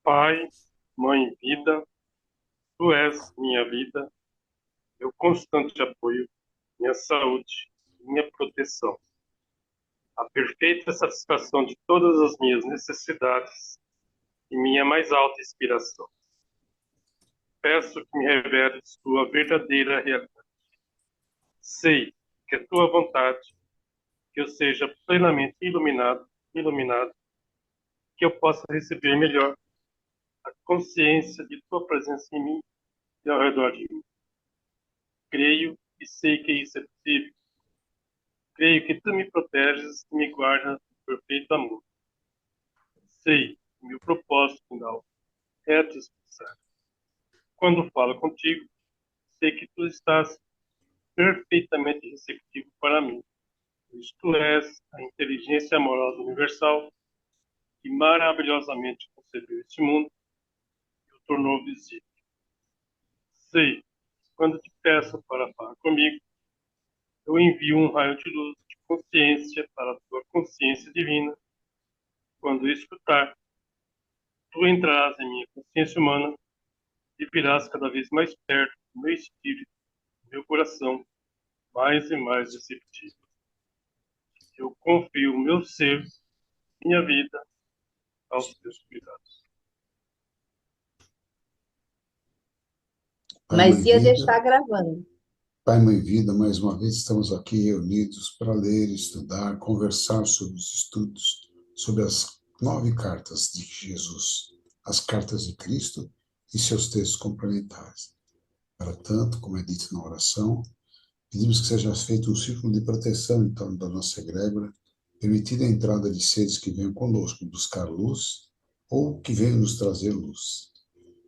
Pai, Mãe, vida, Tu és minha vida, meu constante apoio, minha saúde, minha proteção, a perfeita satisfação de todas as minhas necessidades e minha mais alta inspiração. Peço que me reveles Tua verdadeira realidade. Sei que é Tua vontade que eu seja plenamente iluminado, que eu possa receber melhor a consciência de Tua presença em mim e ao redor de mim. Creio e sei que isso é possível. Creio que tu me proteges e me guardas com perfeito amor. Sei que meu propósito final é te expressar. Quando falo contigo, sei que tu estás perfeitamente receptivo para mim, pois tu és a inteligência amorosa universal que maravilhosamente concebeu este mundo e o tornou visível. Sei que quando te peço para falar comigo, eu envio um raio de luz de consciência para a tua consciência divina. Quando escutar, tu entrarás em minha consciência humana e virás cada vez mais perto do meu espírito, do meu coração, mais e mais receptivo. Eu confio o meu ser, minha vida, aos teus cuidados. Pai, Mas Mãe, ia Vida, deixar gravando. Pai, Mãe, Vida, mais uma vez estamos aqui reunidos para ler, estudar, conversar sobre os estudos, sobre as 9 cartas de Jesus, as cartas de Cristo e seus textos complementares. Para tanto, como é dito na oração, pedimos que seja feito um círculo de proteção em torno da nossa egrégora, permitida a entrada de seres que venham conosco buscar luz ou que venham nos trazer luz.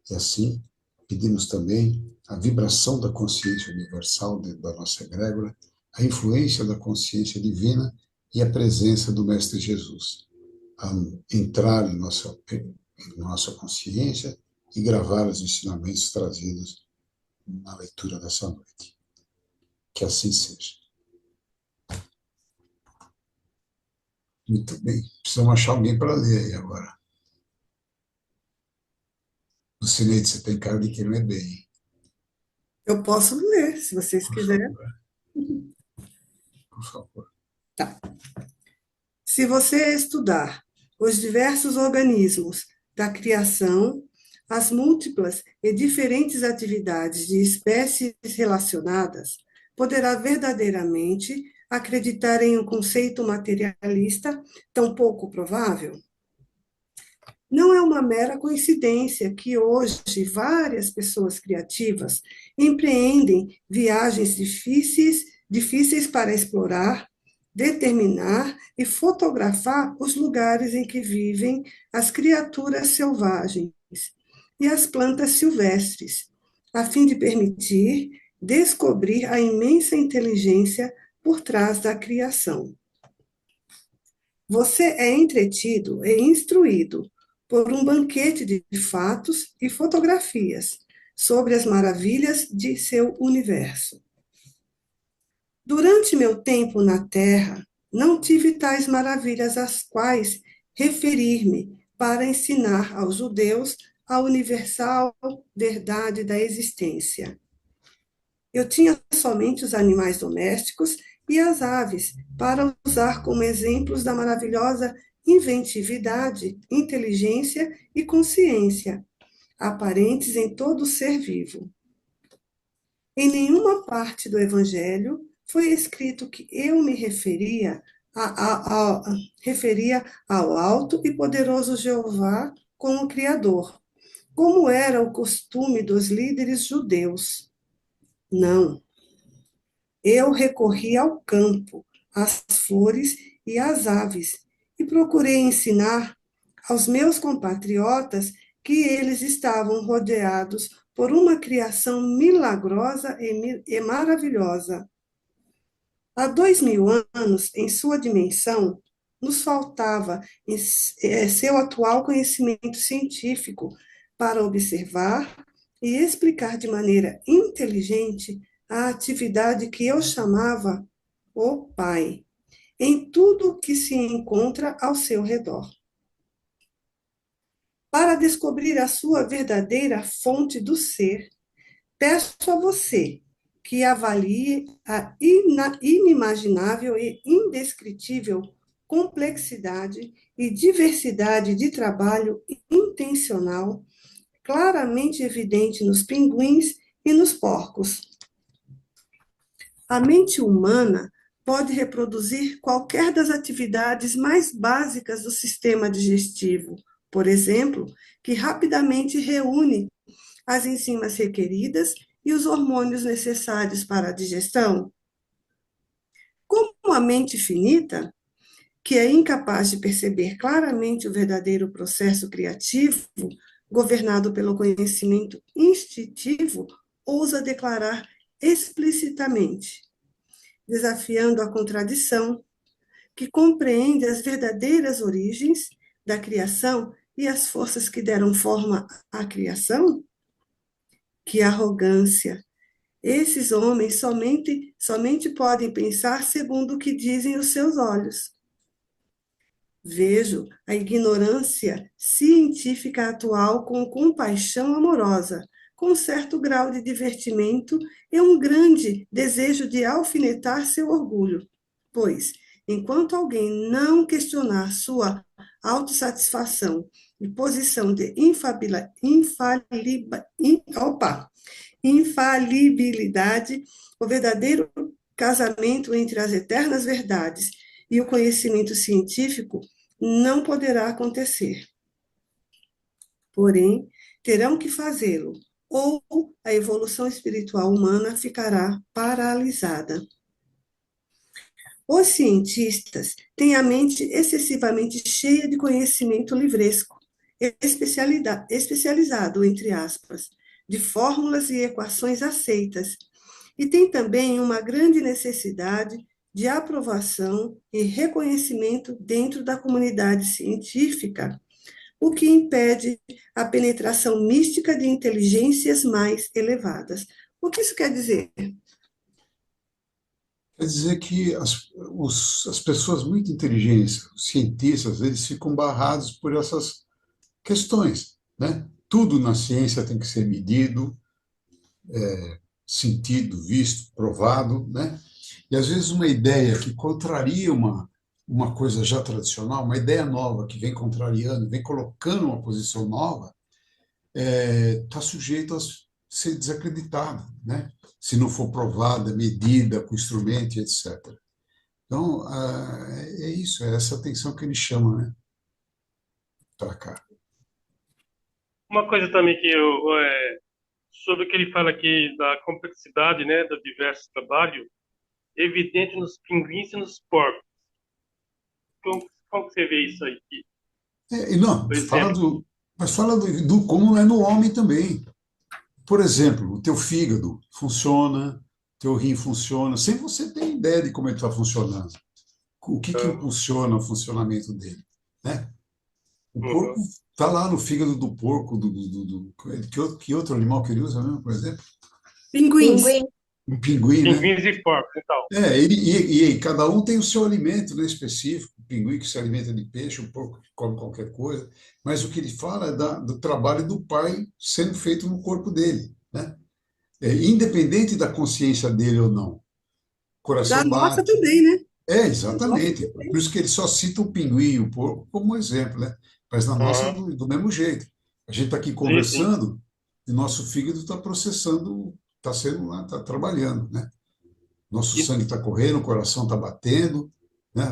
E assim, pedimos também a vibração da consciência universal dentro da nossa egrégora, a influência da consciência divina e a presença do Mestre Jesus a entrar em nossa consciência e gravar os ensinamentos trazidos na leitura dessa noite. Que assim seja. Muito bem. Precisamos achar alguém para ler aí agora. O Cineide, você tem cara de que não é bem, Eu posso ler, se vocês por quiserem. favor. Por favor. Tá. Se você estudar os diversos organismos da criação, as múltiplas e diferentes atividades de espécies relacionadas, poderá verdadeiramente acreditar em um conceito materialista tão pouco provável? Não é uma mera coincidência que hoje várias pessoas criativas empreendem viagens difíceis para explorar, determinar e fotografar os lugares em que vivem as criaturas selvagens e as plantas silvestres, a fim de permitir descobrir a imensa inteligência por trás da criação. Você é entretido e instruído por um banquete de fatos e fotografias sobre as maravilhas de seu universo. Durante meu tempo na Terra, não tive tais maravilhas às quais referir-me para ensinar aos judeus a universal verdade da existência. Eu tinha somente os animais domésticos e as aves para usar como exemplos da maravilhosa inventividade, inteligência e consciência aparentes em todo ser vivo. Em nenhuma parte do Evangelho foi escrito que eu me referia ao alto e poderoso Jeová como Criador, como era o costume dos líderes judeus. Não, eu recorri ao campo, às flores e às aves, e procurei ensinar aos meus compatriotas que eles estavam rodeados por uma criação milagrosa e maravilhosa. Há 2000 anos, em sua dimensão, nos faltava seu atual conhecimento científico para observar e explicar de maneira inteligente a atividade que eu chamava o Pai, em tudo que se encontra ao seu redor. Para descobrir a sua verdadeira fonte do ser, peço a você que avalie a inimaginável e indescritível complexidade e diversidade de trabalho intencional claramente evidente nos pinguins e nos porcos. A mente humana pode reproduzir qualquer das atividades mais básicas do sistema digestivo, por exemplo, que rapidamente reúne as enzimas requeridas e os hormônios necessários para a digestão. Como a mente finita, que é incapaz de perceber claramente o verdadeiro processo criativo, governado pelo conhecimento instintivo, ousa declarar explicitamente, desafiando a contradição, que compreende as verdadeiras origens da criação e as forças que deram forma à criação? Que arrogância! Esses homens somente podem pensar segundo o que dizem os seus olhos. Vejo a ignorância científica atual com compaixão amorosa, com certo grau de divertimento e um grande desejo de alfinetar seu orgulho. Pois, enquanto alguém não questionar sua autossatisfação e posição de infalibilidade, o verdadeiro casamento entre as eternas verdades e o conhecimento científico não poderá acontecer. Porém, terão que fazê-lo, ou a evolução espiritual humana ficará paralisada. Os cientistas têm a mente excessivamente cheia de conhecimento livresco, especializado, entre aspas, de fórmulas e equações aceitas, e têm também uma grande necessidade de aprovação e reconhecimento dentro da comunidade científica, o que impede a penetração mística de inteligências mais elevadas. O que isso quer dizer? Quer dizer que as pessoas muito inteligentes, os cientistas, eles ficam barrados por essas questões, né? Tudo na ciência tem que ser medido, sentido, visto, provado, né? E às vezes uma ideia que contraria uma coisa já tradicional, uma ideia nova que vem contrariando, vem colocando uma posição nova, está sujeito a ser desacreditada, né? Se não for provada, medida, com instrumento, etc. Então, é isso, é essa atenção que ele chama, né? Para cá. Uma coisa também que sobre o que ele fala aqui da complexidade, né, do diverso trabalho, evidente nos pinguins e nos porcos. Como que você vê isso aí? E não, Por exemplo, mas fala do como é no homem também. Por exemplo, o teu fígado funciona, teu rim funciona, sem você ter ideia de como ele está funcionando. O que impulsiona o funcionamento dele, né? O porco está lá no fígado do porco, que outro animal que ele usa mesmo, por exemplo? Pinguins. Pinguim. Um pinguim, né? pinguins e porcos e tal. E cada um tem o seu alimento, né, específico. O pinguim que se alimenta de peixe, o porco que come qualquer coisa. Mas o que ele fala é do trabalho do pai sendo feito no corpo dele, né? Independente da consciência dele ou não. O Da coração nossa bate. também, né? Da nossa Exatamente. Por também. isso que ele só cita o pinguim e o porco como exemplo, né? Mas na nossa, Uhum. do mesmo jeito. A gente está aqui Sim, sim. conversando e nosso fígado está processando, está sendo lá, está trabalhando, né? Nosso E sangue está correndo, o coração está batendo, né?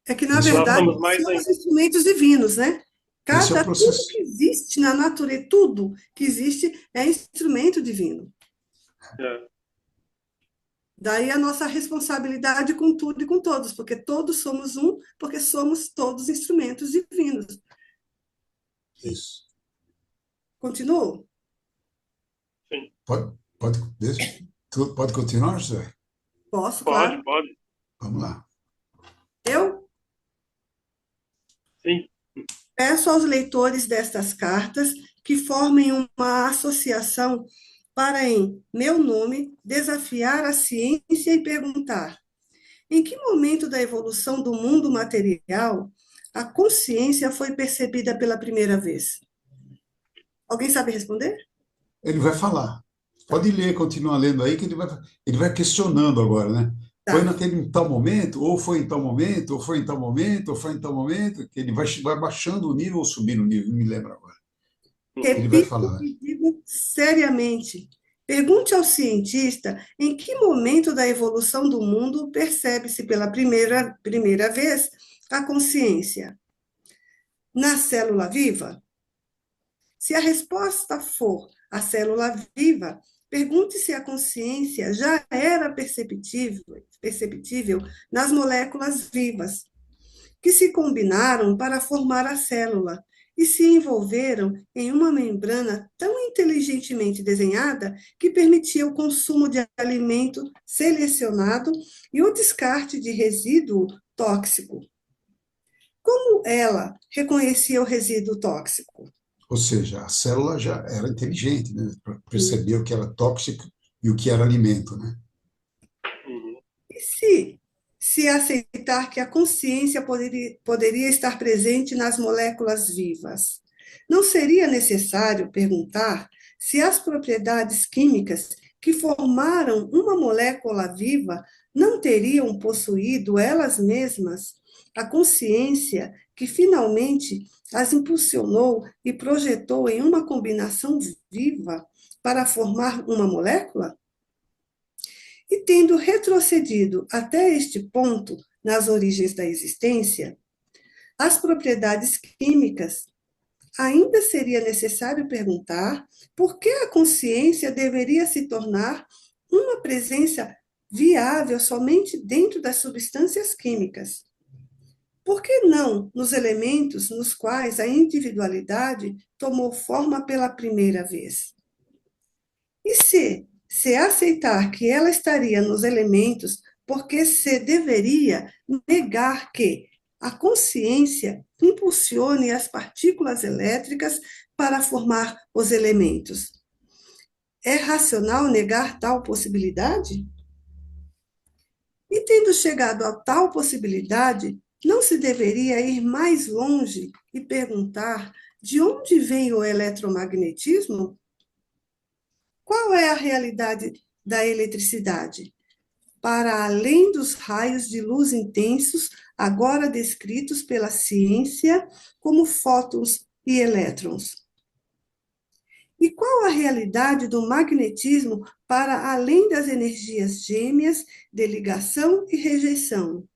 É que, na Esse é, nós verdade, somos mais são os ainda. instrumentos divinos, né? esse é o Tudo processo. que existe na natureza, tudo que existe é instrumento divino. É. Daí a nossa responsabilidade com tudo e com todos, porque todos somos um, porque somos todos instrumentos divinos. Isso. Continuo? Sim. Pode continuar, José? Posso, Pode, claro. pode. Vamos lá. Eu Sim. peço aos leitores destas cartas que formem uma associação para, em meu nome, desafiar a ciência e perguntar: em que momento da evolução do mundo material a consciência foi percebida pela primeira vez? Alguém sabe responder? Ele vai falar. Tá, Pode ler, continua lendo aí, que ele vai questionando agora, né? Foi tá. naquele em tal momento, ou foi em tal momento, ou foi em tal momento, ou foi em tal momento, que ele vai baixando o nível ou subindo o nível, não me lembro agora. Uhum. Ele vai Repita o falar. pedido seriamente. Pergunte ao cientista em que momento da evolução do mundo percebe-se pela primeira vez a consciência. Na célula viva? Se a resposta for a célula viva, pergunte se a consciência já era perceptível nas moléculas vivas, que se combinaram para formar a célula e se envolveram em uma membrana tão inteligentemente desenhada que permitia o consumo de alimento selecionado e o descarte de resíduo tóxico. Como ela reconhecia o resíduo tóxico? Ou seja, a célula já era inteligente, né? Para perceber o que era tóxico e o que era alimento, né? Uhum. E se aceitar que a consciência poderia estar presente nas moléculas vivas? Não seria necessário perguntar se as propriedades químicas que formaram uma molécula viva não teriam possuído elas mesmas a consciência que finalmente as impulsionou e projetou em uma combinação viva para formar uma molécula? E tendo retrocedido até este ponto nas origens da existência, as propriedades químicas, ainda seria necessário perguntar por que a consciência deveria se tornar uma presença viável somente dentro das substâncias químicas. Por que não nos elementos nos quais a individualidade tomou forma pela primeira vez? E se aceitar que ela estaria nos elementos, porque se deveria negar que a consciência impulsione as partículas elétricas para formar os elementos. É racional negar tal possibilidade? E tendo chegado a tal possibilidade, não se deveria ir mais longe e perguntar de onde vem o eletromagnetismo? Qual é a realidade da eletricidade? Para além dos raios de luz intensos, agora descritos pela ciência como fótons e elétrons. E qual a realidade do magnetismo para além das energias gêmeas de ligação e rejeição?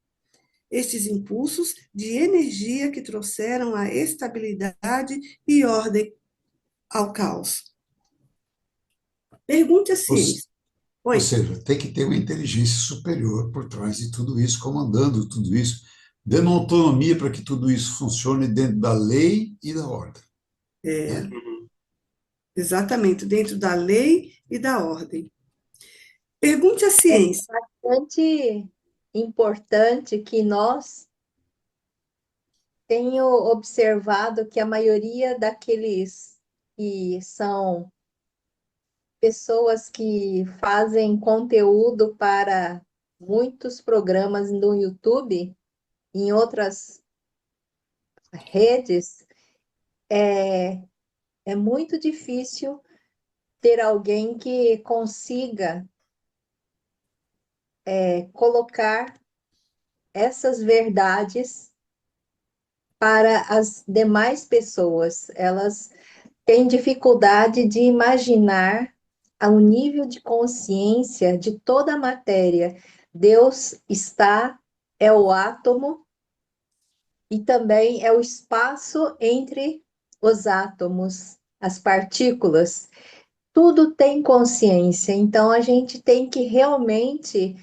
Estes impulsos de energia que trouxeram a estabilidade e ordem ao caos. Pergunte à Ou, ciência. ou Oi. seja, tem que ter uma inteligência superior por trás de tudo isso, comandando tudo isso, dando autonomia para que tudo isso funcione dentro da lei e da ordem, É, né? Uhum. exatamente, dentro da lei e da ordem. Pergunte à É ciência. bastante importante que nós tenho observado que a maioria daqueles que são pessoas que fazem conteúdo para muitos programas no YouTube, em outras redes, é, é muito difícil ter alguém que consiga colocar essas verdades para as demais pessoas. Elas têm dificuldade de imaginar o nível de consciência de toda a matéria. Deus está, é o átomo e também é o espaço entre os átomos, as partículas. Tudo tem consciência, então a gente tem que realmente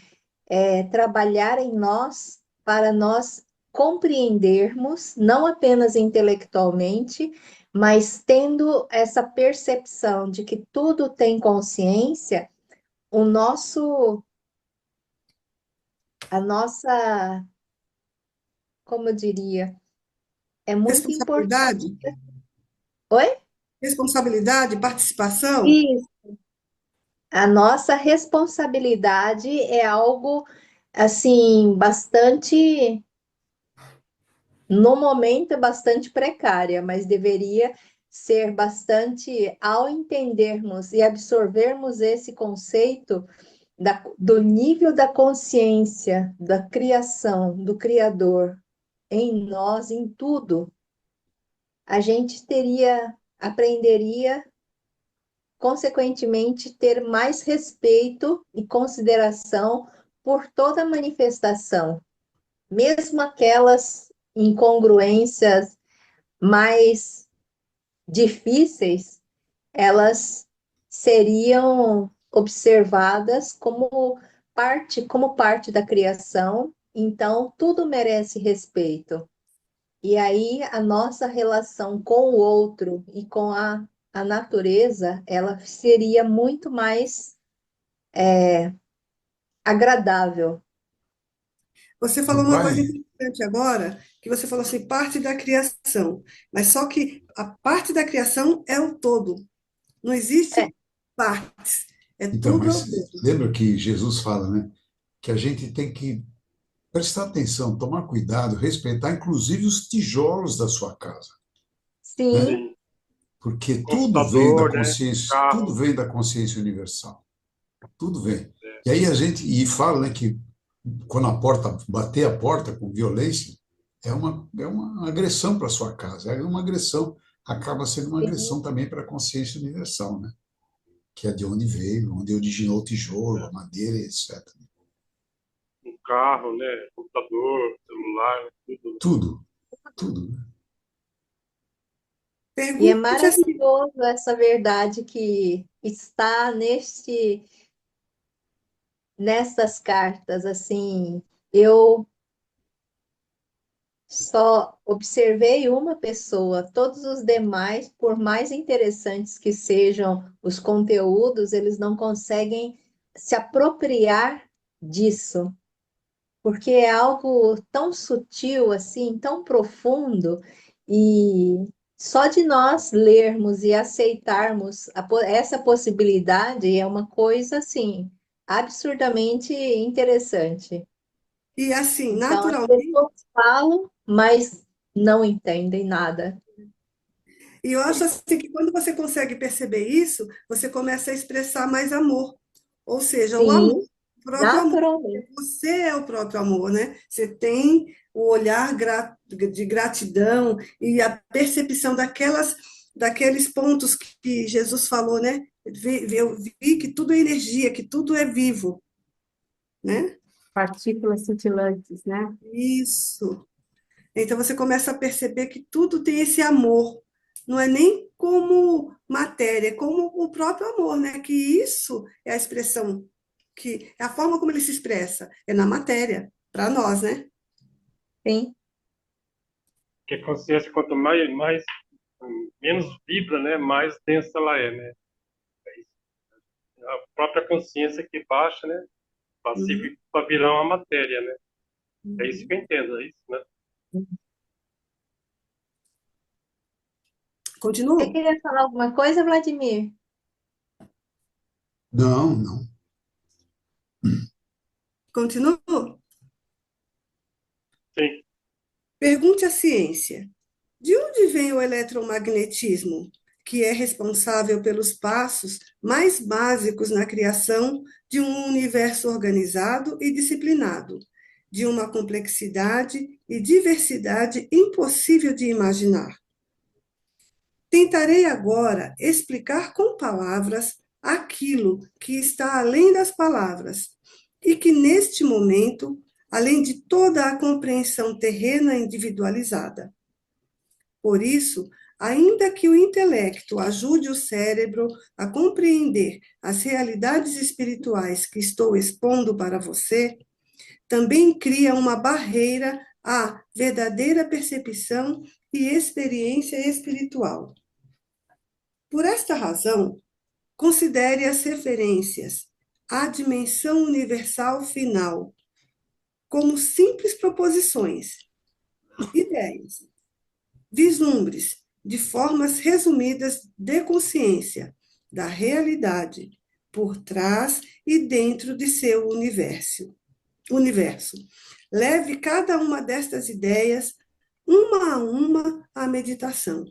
trabalhar em nós para nós compreendermos, não apenas intelectualmente, mas tendo essa percepção de que tudo tem consciência, o nosso, a nossa, como eu diria, é muito importante. Responsabilidade? Oi? Responsabilidade, participação? Isso. A nossa responsabilidade é algo assim bastante no momento é bastante precária, mas deveria ser bastante, ao entendermos e absorvermos esse conceito do nível da consciência, da criação, do Criador em nós, em tudo, a gente aprenderia, consequentemente, ter mais respeito e consideração por toda manifestação, mesmo aquelas incongruências mais difíceis, elas seriam observadas como parte da criação, então tudo merece respeito. E aí a nossa relação com o outro e com a natureza, ela seria muito mais agradável. Você falou uma coisa Vai, interessante agora, que você falou assim, parte da criação. Mas só que a parte da criação é o todo. Não É, existe partes. É então, tudo ao mas todo. lembra que Jesus fala, né? Que a gente tem que prestar atenção, tomar cuidado, respeitar, inclusive os tijolos da sua casa, né? sim, Sim. Porque tudo vem da Computador, né? consciência, tudo Carro. vem da consciência universal, tudo vem. É, E aí a gente e fala, né, que quando a porta bater a porta com violência é uma agressão para sua casa, é uma agressão, acaba sendo uma sim. agressão também para a consciência universal, né? Que é de onde veio, onde originou o tijolo, a é. madeira, etc. Um carro, né? Computador, celular, tudo. Tudo, tudo, né? E é Pergunte assim, maravilhoso essa verdade que está nessas cartas, assim, eu só observei uma pessoa, todos os demais, por mais interessantes que sejam os conteúdos, eles não conseguem se apropriar disso, porque é algo tão sutil assim, tão profundo, e só de nós lermos e aceitarmos essa possibilidade é uma coisa assim absurdamente interessante. e assim, Então, as naturalmente, pessoas falam, mas não entendem nada. e eu acho assim que quando você consegue perceber isso, você começa a expressar mais amor. Ou seja, o amor, Sim, o próprio amor. naturalmente. Você é o próprio amor, né? Você tem o olhar de gratidão e a percepção daqueles pontos que Jesus falou, né? Eu vi que tudo é energia, que tudo é vivo, né? Partículas cintilantes, né? Isso. Então você começa a perceber que tudo tem esse amor. Não é nem como matéria, é como o próprio amor, né? Que isso é a expressão, que é a forma como ele se expressa, é na matéria, para nós, né? Sim, Porque a consciência, quanto menos vibra, né? Mais densa ela é, né? A própria consciência que baixa, né? Uhum, Pacifica para virar uma matéria, né? É isso uhum. que eu entendo, é isso, né? você Continuo? queria falar alguma coisa, Vladimir? Não, não. Continuo? Sim. Pergunte à ciência: de onde vem o eletromagnetismo, que é responsável pelos passos mais básicos na criação de um universo organizado e disciplinado, de uma complexidade e diversidade impossível de imaginar? Tentarei agora explicar com palavras aquilo que está além das palavras e que, neste momento, além de toda a compreensão terrena individualizada. Por isso, ainda que o intelecto ajude o cérebro a compreender as realidades espirituais que estou expondo para você, também cria uma barreira à verdadeira percepção e experiência espiritual. Por esta razão, considere as referências à dimensão universal final como simples proposições, ideias, vislumbres de formas resumidas de consciência da realidade por trás e dentro de seu universo. Leve cada uma destas ideias uma a uma a meditação.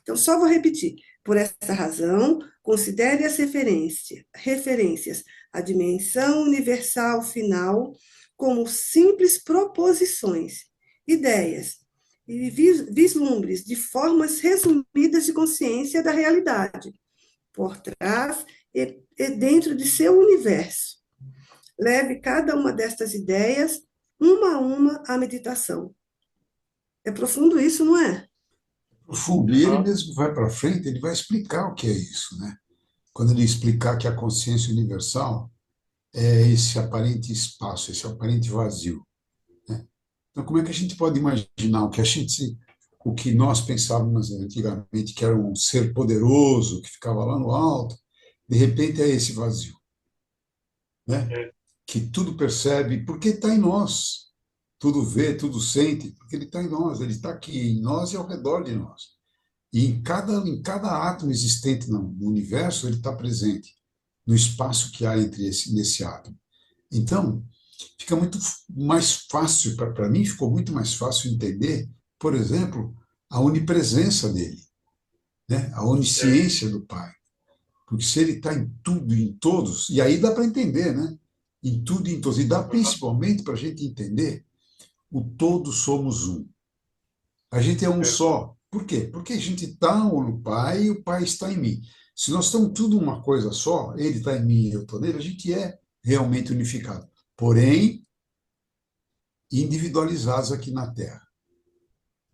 Então, só vou repetir. Por essa razão, considere as referências à dimensão universal final como simples proposições, ideias e vislumbres de formas resumidas de consciência da realidade, por trás e dentro de seu universo. Leve cada uma destas ideias, uma a uma, à meditação. É profundo isso, não é? Profundo. E ele mesmo vai para frente, ele vai explicar o que é isso, né? Quando ele explicar que a consciência universal é esse aparente espaço, esse aparente vazio, né? Então, como é que a gente pode imaginar o que nós pensávamos antigamente, que era um ser poderoso, que ficava lá no alto, de repente é esse vazio, né? É. Que tudo percebe, porque está em nós. Tudo vê, tudo sente, porque ele está em nós, ele está aqui em nós e ao redor de nós. E em cada átomo existente no universo, ele está presente, no espaço que há nesse átomo. Então, fica muito mais fácil, para mim, ficou muito mais fácil entender, por exemplo, a onipresença dele, né? A onisciência do Pai. Porque se ele está em tudo e em todos, e aí dá para entender, né? Em tudo e em todos. E dá principalmente para a gente entender o todo somos um. A gente é um só. Por quê? Porque a gente está no Pai e o Pai está em mim. Se nós estamos tudo uma coisa só, ele está em mim e eu estou nele, a gente é realmente unificado. Porém, individualizados aqui na Terra.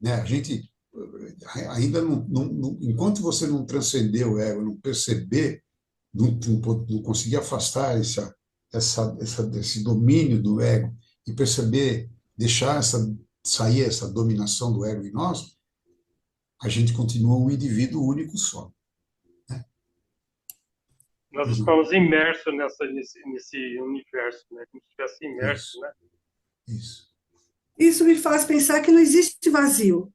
Né? A gente ainda enquanto você não transcender o ego, não perceber, não conseguir afastar esse domínio do ego e perceber, deixar sair essa dominação do ego em nós, a gente continua um indivíduo único só. Né? Nós estamos imersos nesse universo, né? Como se estivesse imerso, Isso. né? Isso. Isso me faz pensar que não existe vazio,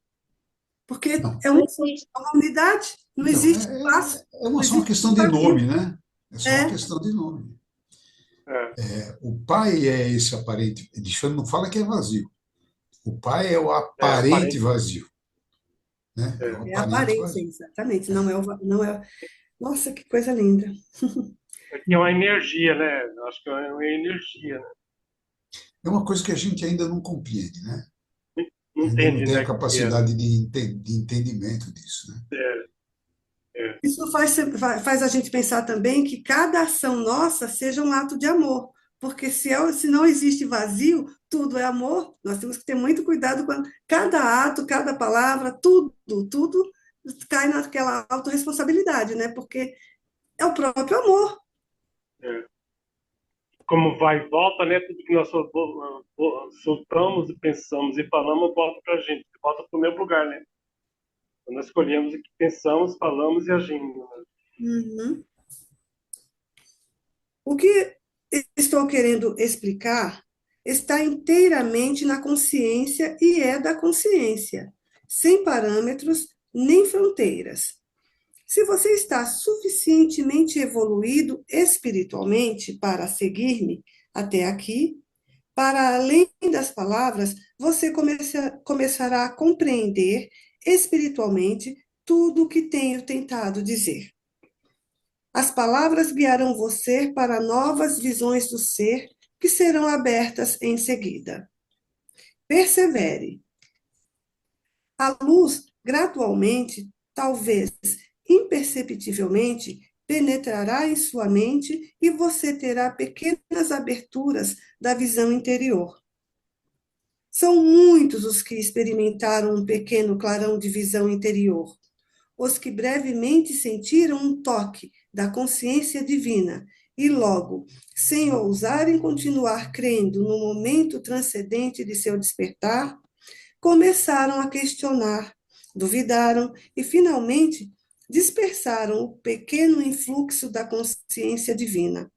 porque Não. é uma unidade, não Então, existe espaço. só uma questão de nome, né? É só uma questão de nome. É. O Pai é esse aparente, ele não fala que é vazio. O Pai é o aparente vazio. Né? É a aparência, exatamente. Não é. Nossa, que coisa linda. É uma energia, né? Acho que é uma energia, né? É uma coisa que a gente ainda não compreende, né? Não Ainda não entende, tem né? a capacidade de entendimento disso, né? Isso faz a gente pensar também que cada ação nossa seja um ato de amor. Porque se não existe vazio, tudo é amor. Nós temos que ter muito cuidado com cada ato, cada palavra, tudo cai naquela autorresponsabilidade, né? Porque é o próprio amor. É. Como vai e volta, né? Tudo que nós soltamos e pensamos e falamos volta para a gente, volta para o mesmo lugar, né? Então, nós escolhemos o que pensamos, falamos e agimos. Né? Uhum. O que estou querendo explicar está inteiramente na consciência e é da consciência, sem parâmetros nem fronteiras. Se você está suficientemente evoluído espiritualmente para seguir-me até aqui, para além das palavras, você começará a compreender espiritualmente tudo o que tenho tentado dizer. As palavras guiarão você para novas visões do ser que serão abertas em seguida. Persevere. A luz, gradualmente, talvez imperceptivelmente, penetrará em sua mente e você terá pequenas aberturas da visão interior. São muitos os que experimentaram um pequeno clarão de visão interior, os que brevemente sentiram um toque da consciência divina e logo, sem ousarem continuar crendo no momento transcendente de seu despertar, começaram a questionar, duvidaram e, finalmente, dispersaram o pequeno influxo da consciência divina.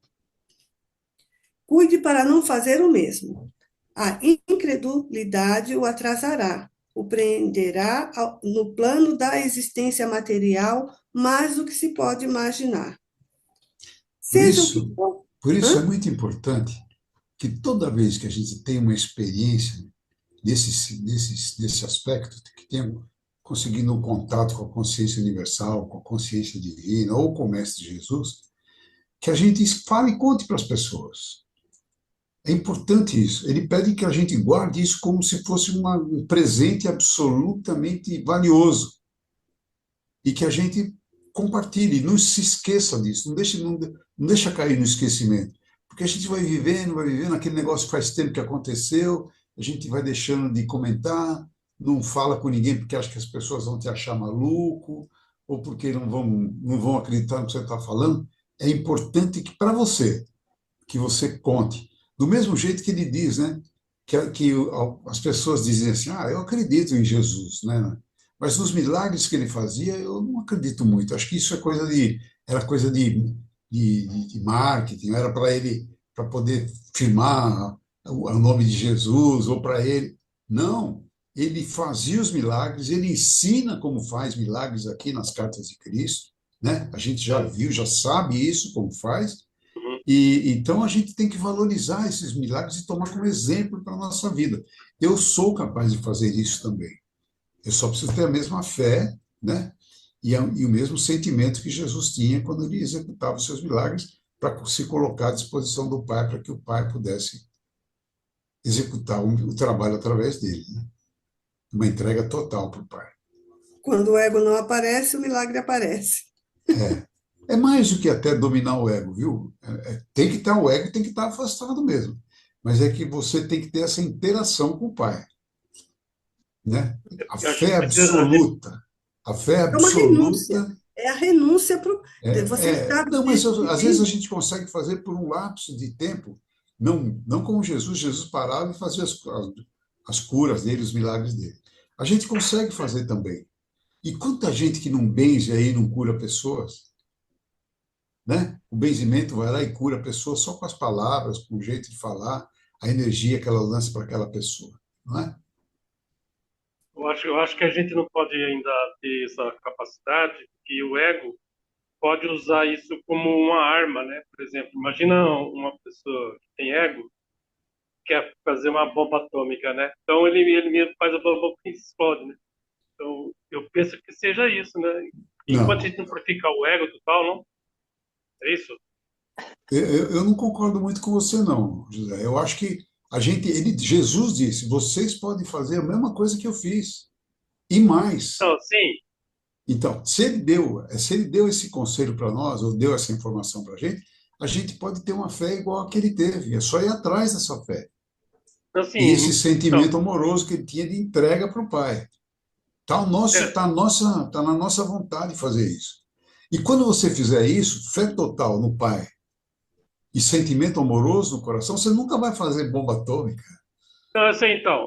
Cuide para não fazer o mesmo. A incredulidade o atrasará, o prenderá no plano da existência material mais do que se pode imaginar. Seja o que for. Por isso é muito importante que toda vez que a gente tem uma experiência, desse aspecto, que tenham conseguido um contato com a consciência universal, com a consciência divina, ou com o Mestre Jesus, que a gente fale e conte para as pessoas. É importante isso. Ele pede que a gente guarde isso como se fosse um presente absolutamente valioso e que a gente compartilhe, não se esqueça disso, não deixa cair no esquecimento, porque a gente vai vivendo, aquele negócio faz tempo que aconteceu, a gente vai deixando de comentar, não fala com ninguém porque acha que as pessoas vão te achar maluco, ou porque não vão acreditar no que você está falando. É importante que, para você, que você conte. Do mesmo jeito que ele diz, né? Que as pessoas dizem assim, eu acredito em Jesus, né? Mas nos milagres que ele fazia, eu não acredito muito. Acho que isso era coisa de marketing, era para ele, para poder firmar o nome de Jesus, ou para ele. Não, ele fazia os milagres, ele ensina como faz milagres aqui nas cartas de Cristo, né? A gente já É. viu, já sabe isso, como faz, Uhum. e então a gente tem que valorizar esses milagres e tomar como exemplo para a nossa vida. Eu sou capaz de fazer isso também. Eu só preciso ter a mesma fé, né? E o mesmo sentimento que Jesus tinha quando ele executava os seus milagres para se colocar à disposição do Pai, para que o Pai pudesse executar o trabalho através dele, né? Uma entrega total para o Pai. Quando o ego não aparece, o milagre aparece. É mais do que até dominar o ego, viu? Tem que estar o ego, tem que estar afastado mesmo. Mas é que você tem que ter essa interação com o Pai, né? A Eu acho fé que precisa, absoluta, a fé É uma renúncia. absoluta. É a renúncia para você Não, mas às vezes a gente consegue fazer por um lapso de tempo, não como Jesus. Jesus parava e fazia as curas dele, os milagres dele. A gente consegue fazer também. E quanta gente que não benze aí, não cura pessoas, né? O benzimento vai lá e cura a pessoa só com as palavras, com o jeito de falar, a energia que ela lança para aquela pessoa, não é? eu acho que a gente não pode ainda ter essa capacidade, que o ego pode usar isso como uma arma, né? Por exemplo, imagina uma pessoa que tem ego, quer fazer uma bomba atômica, né? Então ele mesmo faz a bomba que explode, né? Então eu penso que seja isso, né? Enquanto a Não, gente não purificar o ego total, não? É isso? eu não concordo muito com você, não, José. Eu acho que Jesus disse, vocês podem fazer a mesma coisa que eu fiz, e mais. Então, sim, Então, se ele deu esse conselho para nós, ou deu essa informação para a gente pode ter uma fé igual a que ele teve. É só ir atrás dessa fé. E esse assim, então, sentimento amoroso que ele tinha de entrega para o Pai. é, Tá na nossa vontade fazer isso. E quando você fizer isso, fé total no Pai e sentimento amoroso no coração, você nunca vai fazer bomba atômica,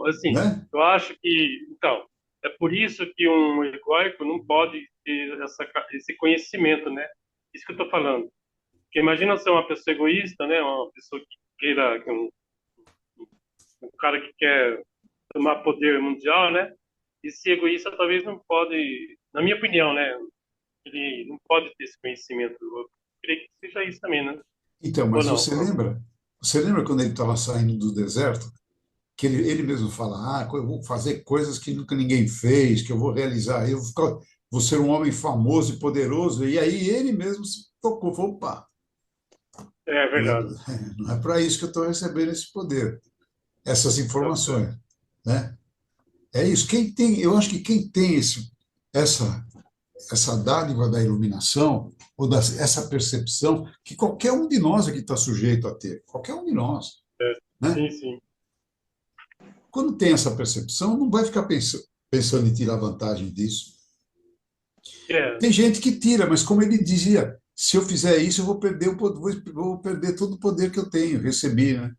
assim, né? eu acho que, então, é por isso que um egóico não pode ter esse conhecimento, né? Isso que eu estou falando. Porque imagina ser uma pessoa egoísta, né? Uma pessoa que queira, um cara que quer tomar poder mundial, né? Esse egoísta talvez não pode, na minha opinião, né? Ele não pode ter esse conhecimento. Eu creio que seja isso também, né? Então, Ou mas não? você lembra quando ele estava saindo do deserto? Que ele mesmo fala, eu vou fazer coisas que nunca ninguém fez, que eu vou realizar, vou ser um homem famoso e poderoso, e aí ele mesmo se tocou, falou, opa, É não é, verdade. não é para isso que eu estou recebendo esse poder, essas Tá certo. informações, né? É isso, eu acho que quem tem essa dádiva da iluminação, ou essa percepção, que qualquer um de nós aqui está sujeito a ter, qualquer um de nós, É. né? Sim, sim. Quando tem essa percepção, não vai ficar pensando em tirar vantagem disso. É. Tem gente que tira, mas como ele dizia, se eu fizer isso, eu vou perder vou perder todo o poder que eu tenho, recebi, né?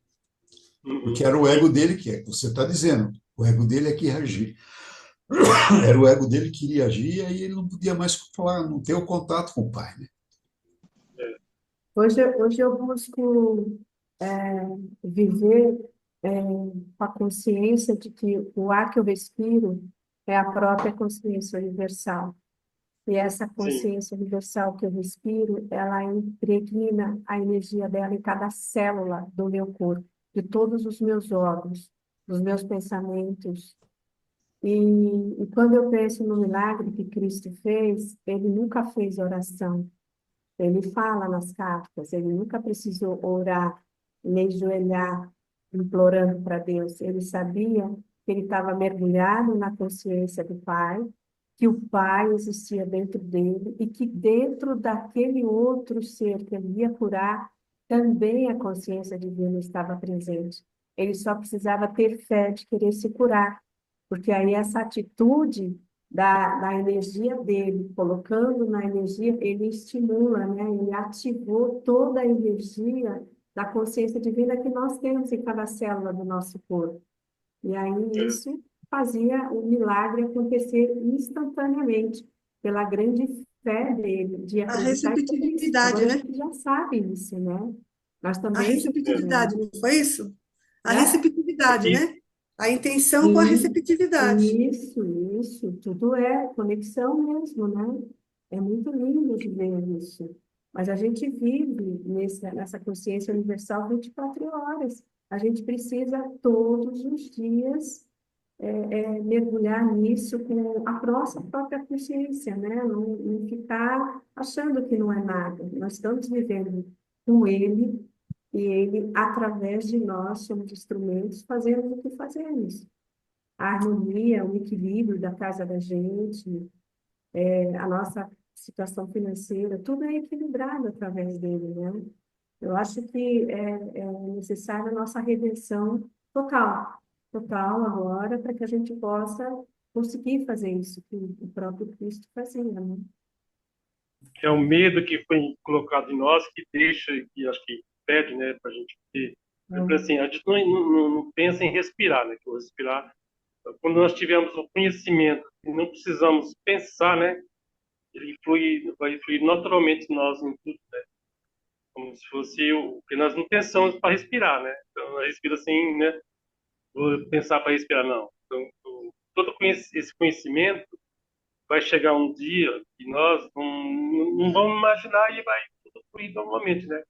Porque Uhum, era o sim. ego dele que é, você está dizendo. O ego dele é que ia agir. Era o ego dele que iria agir, e aí ele não podia mais falar, não ter o contato com o pai, né? É. Hoje eu busco é, viver com a consciência de que o ar que eu respiro é a própria consciência universal. E essa Sim. consciência universal que eu respiro, ela impregna a energia dela em cada célula do meu corpo, de todos os meus órgãos, os meus pensamentos. E quando eu penso no milagre que Cristo fez, ele nunca fez oração. Ele fala nas cartas, ele nunca precisou orar, nem joelhar, implorando para Deus. Ele sabia que ele estava mergulhado na consciência do Pai, que o Pai existia dentro dele e que dentro daquele outro ser que ele ia curar, também a consciência divina estava presente. Ele só precisava ter fé de querer se curar, porque aí essa atitude da energia dele, colocando na energia, ele estimula, né? Ele ativou toda a energia da consciência divina que nós temos em cada célula do nosso corpo. E aí É, isso fazia o milagre acontecer instantaneamente, pela grande fé dele, de A acreditar e fazer isso. receptividade, Agora a né? gente já sabe isso, né? Nós A também já receptividade, fizemos, não foi isso? A né? receptividade, e, né? A intenção com a Sim, receptividade. isso, tudo é conexão mesmo, né? É muito lindo de ver isso. Mas a gente vive nessa consciência universal 24 horas. A gente precisa todos os dias mergulhar nisso com a nossa própria consciência, né? Não ficar achando que não é nada. Nós estamos vivendo com Ele e Ele, através de nós, somos instrumentos, fazemos o que fazemos. A harmonia, o equilíbrio da casa da gente, a nossa situação financeira, tudo é equilibrado através dele, né? Eu acho que é necessária a nossa redenção total, total agora, para que a gente possa conseguir fazer isso que o próprio Cristo fazia, né? é o medo que foi colocado em nós que deixa, que acho que pede, né, para a gente ter. Por exemplo, Então, assim, a gente não pensa em respirar, né? Que o respirar, quando nós tivermos o conhecimento, e não precisamos pensar, né? Ele vai fluir naturalmente em nós em tudo, né? Como se fosse o que nós não pensamos para respirar, né? Então, nós respira assim, né? Vou pensar para respirar, não. Então, esse conhecimento vai chegar um dia que nós não vamos imaginar e vai tudo fluir normalmente, né?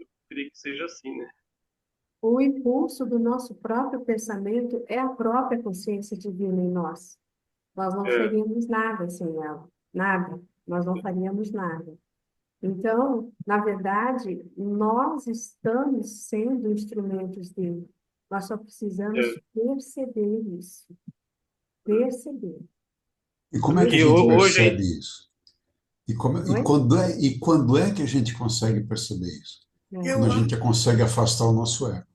Eu queria que seja assim, né? o impulso do nosso próprio pensamento é a própria consciência divina em nós. Nós não É, seríamos nada sem ela, nada, nós não faríamos nada. Então, na verdade, nós estamos sendo instrumentos dele. Nós só precisamos é. perceber isso. Perceber. E como é que a E gente Perceber. percebe hoje, isso? E Oi? quando é que a gente consegue perceber isso? Quando É, a Eu gente consegue afastar o nosso ego,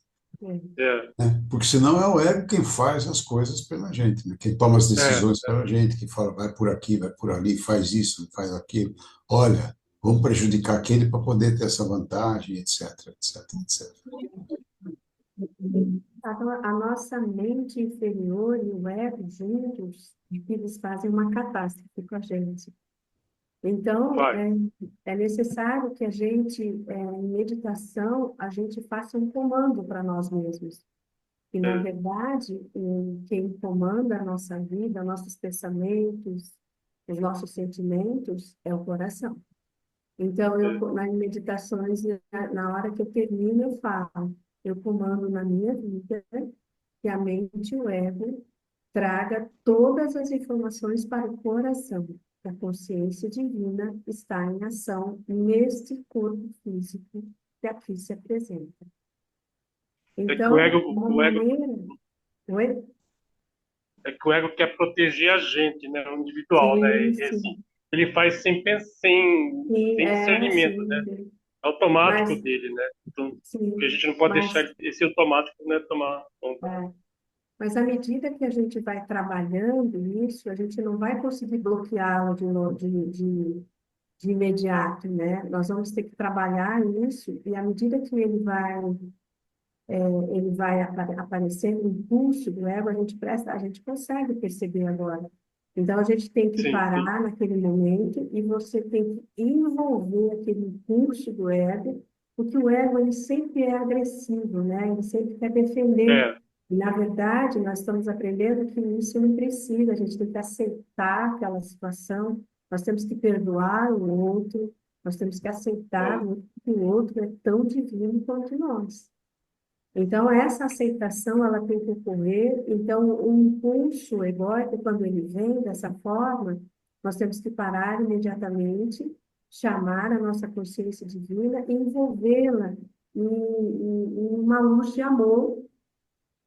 é, é, né? Porque senão é o ego quem faz as coisas pela gente, né? Quem toma as é, decisões pela gente, que fala, vai por aqui, vai por ali, faz isso, faz aquilo. Olha, vamos prejudicar aquele para poder ter essa vantagem, etc, etc, etc. a nossa mente inferior e o ego juntos, eles fazem uma catástrofe com a gente. Então, vai. é necessário que a gente, em meditação, a gente faça um comando para nós mesmos. E, na É, verdade, quem comanda a nossa vida, nossos pensamentos, os nossos sentimentos, é o coração. Então, é, nas meditações, na hora que eu termino, eu falo, eu comando na minha vida que a mente e o ego traga todas as informações para o coração, que a consciência divina está em ação neste corpo físico que aqui se apresenta. é que o ego, Então, uma o ego, maneira... Oi? é que o ego quer proteger a gente, né? O individual, né? Sim, E, assim, sim. ele faz sem pensar, Sim, sem discernimento, né? sim. Automático Mas, dele, né? Então, porque a sim, gente não pode deixar mas, esse automático, né, tomar conta, né? é, mas à medida que a gente vai trabalhando isso, a gente não vai conseguir bloqueá-lo de imediato, né? Nós vamos ter que trabalhar isso, e à medida que ele vai aparecendo, o impulso do ego, a gente consegue perceber agora. Então, a gente tem que Sim, sim. parar naquele momento e você tem que envolver aquele impulso do ego, porque o ego, ele sempre é agressivo, né? Ele sempre quer defender. É, E, na verdade, nós estamos aprendendo que isso não precisa, a gente tem que aceitar aquela situação, nós temos que perdoar o outro, nós temos que aceitar é, que o outro é tão divino quanto nós. Então, essa aceitação, ela tem que ocorrer. Então, o impulso egóico, quando ele vem dessa forma, nós temos que parar imediatamente, chamar a nossa consciência divina e envolvê-la em uma luz de amor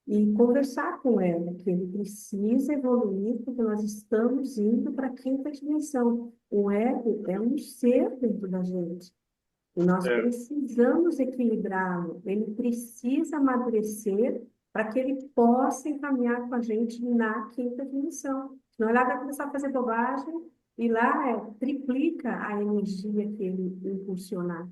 e conversar com ela, que ele precisa evoluir, porque nós estamos indo para a quinta dimensão. O ego é um ser dentro da gente. E nós É, precisamos equilibrá-lo, ele precisa amadurecer para que ele possa encaminhar com a gente na quinta dimensão. Senão ele vai começar a fazer bobagem e lá triplica a energia que ele impulsionar.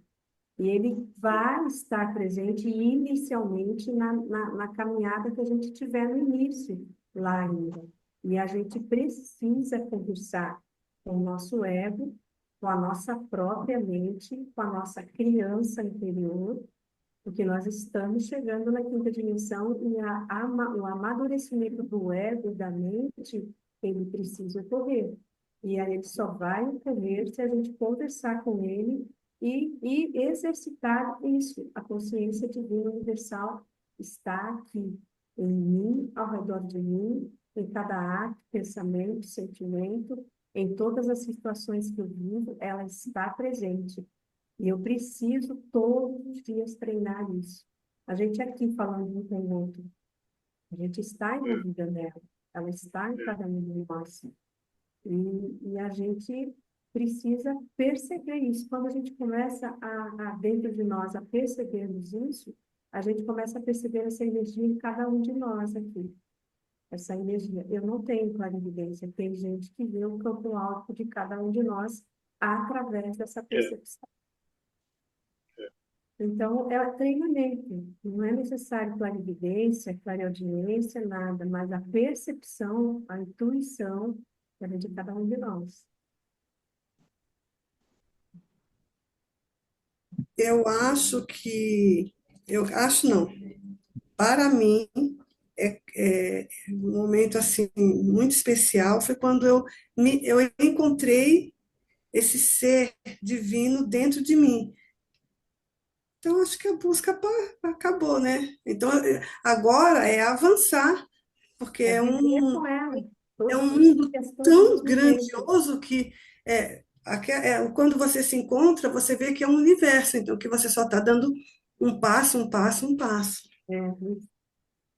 E ele vai estar presente inicialmente na caminhada que a gente tiver no início, lá ainda. E a gente precisa conversar com o nosso ego, com a nossa própria mente, com a nossa criança interior, porque nós estamos chegando na quinta dimensão e o amadurecimento do ego e da mente, ele precisa ocorrer. E aí ele só vai ocorrer se a gente conversar com ele e exercitar isso. A consciência divina universal está aqui, em mim, ao redor de mim, em cada ato, pensamento, sentimento, em todas as situações que eu vivo, ela está presente. E eu preciso todos os dias treinar isso. A gente aqui falando um com o outro, a gente está é, envolvida nela, ela está em é. cada um de nós. E a gente precisa perceber isso. Quando a gente começa dentro de nós, a percebermos isso, a gente começa a perceber essa energia em cada um de nós aqui. Essa energia. Eu não tenho clarividência, tem gente que vê o campo alto de cada um de nós através dessa É, percepção. Então, é treinamento. Não é necessário clarividência, clareaudiência, nada, mas a percepção, a intuição, é de cada um de nós. Eu acho que, eu acho não, para mim, um momento assim muito especial foi quando eu encontrei esse ser divino dentro de mim. Então, acho que a busca acabou, né? Então, agora é avançar, porque É viver com ela, é todos um os mundo dias, todos os tão momentos. grandioso que quando você se encontra, você vê que é um universo, então que você só está dando um passo, um passo, um passo. É,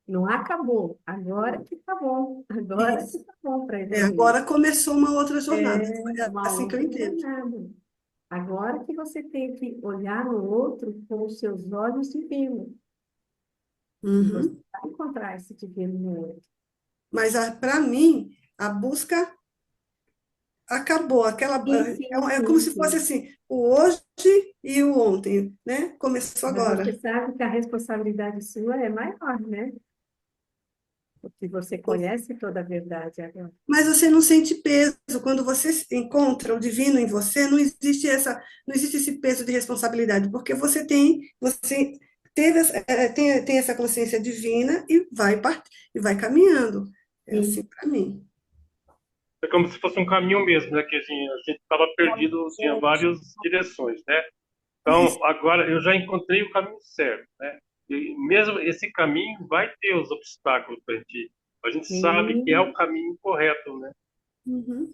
não acabou, agora que tá bom, agora que Isso. tá bom para evoluir. Agora começou uma outra jornada. É É uma assim que eu outra entendo. jornada. Agora que você tem que olhar no outro com os seus olhos divinos. E você Uhum. vai encontrar esse divino no outro. Mas para mim, a busca acabou. Sim, sim, É como sim, se fosse sim. assim, o hoje e o ontem, né? Começou Mas você agora. sabe que a responsabilidade sua é maior, né? Porque você conhece toda a verdade agora. Mas você não sente peso. Quando você encontra o divino em você, não existe esse peso de responsabilidade, porque você tem essa consciência divina e e vai caminhando. É assim Sim. para mim. É como se fosse um caminho mesmo, né? Que assim, a gente estava perdido, tinha várias direções, né? Isso. Então, agora eu já encontrei o caminho certo, né? E mesmo esse caminho vai ter os obstáculos para a gente ir. A gente sabe que é o Sim, caminho correto, né? Uhum.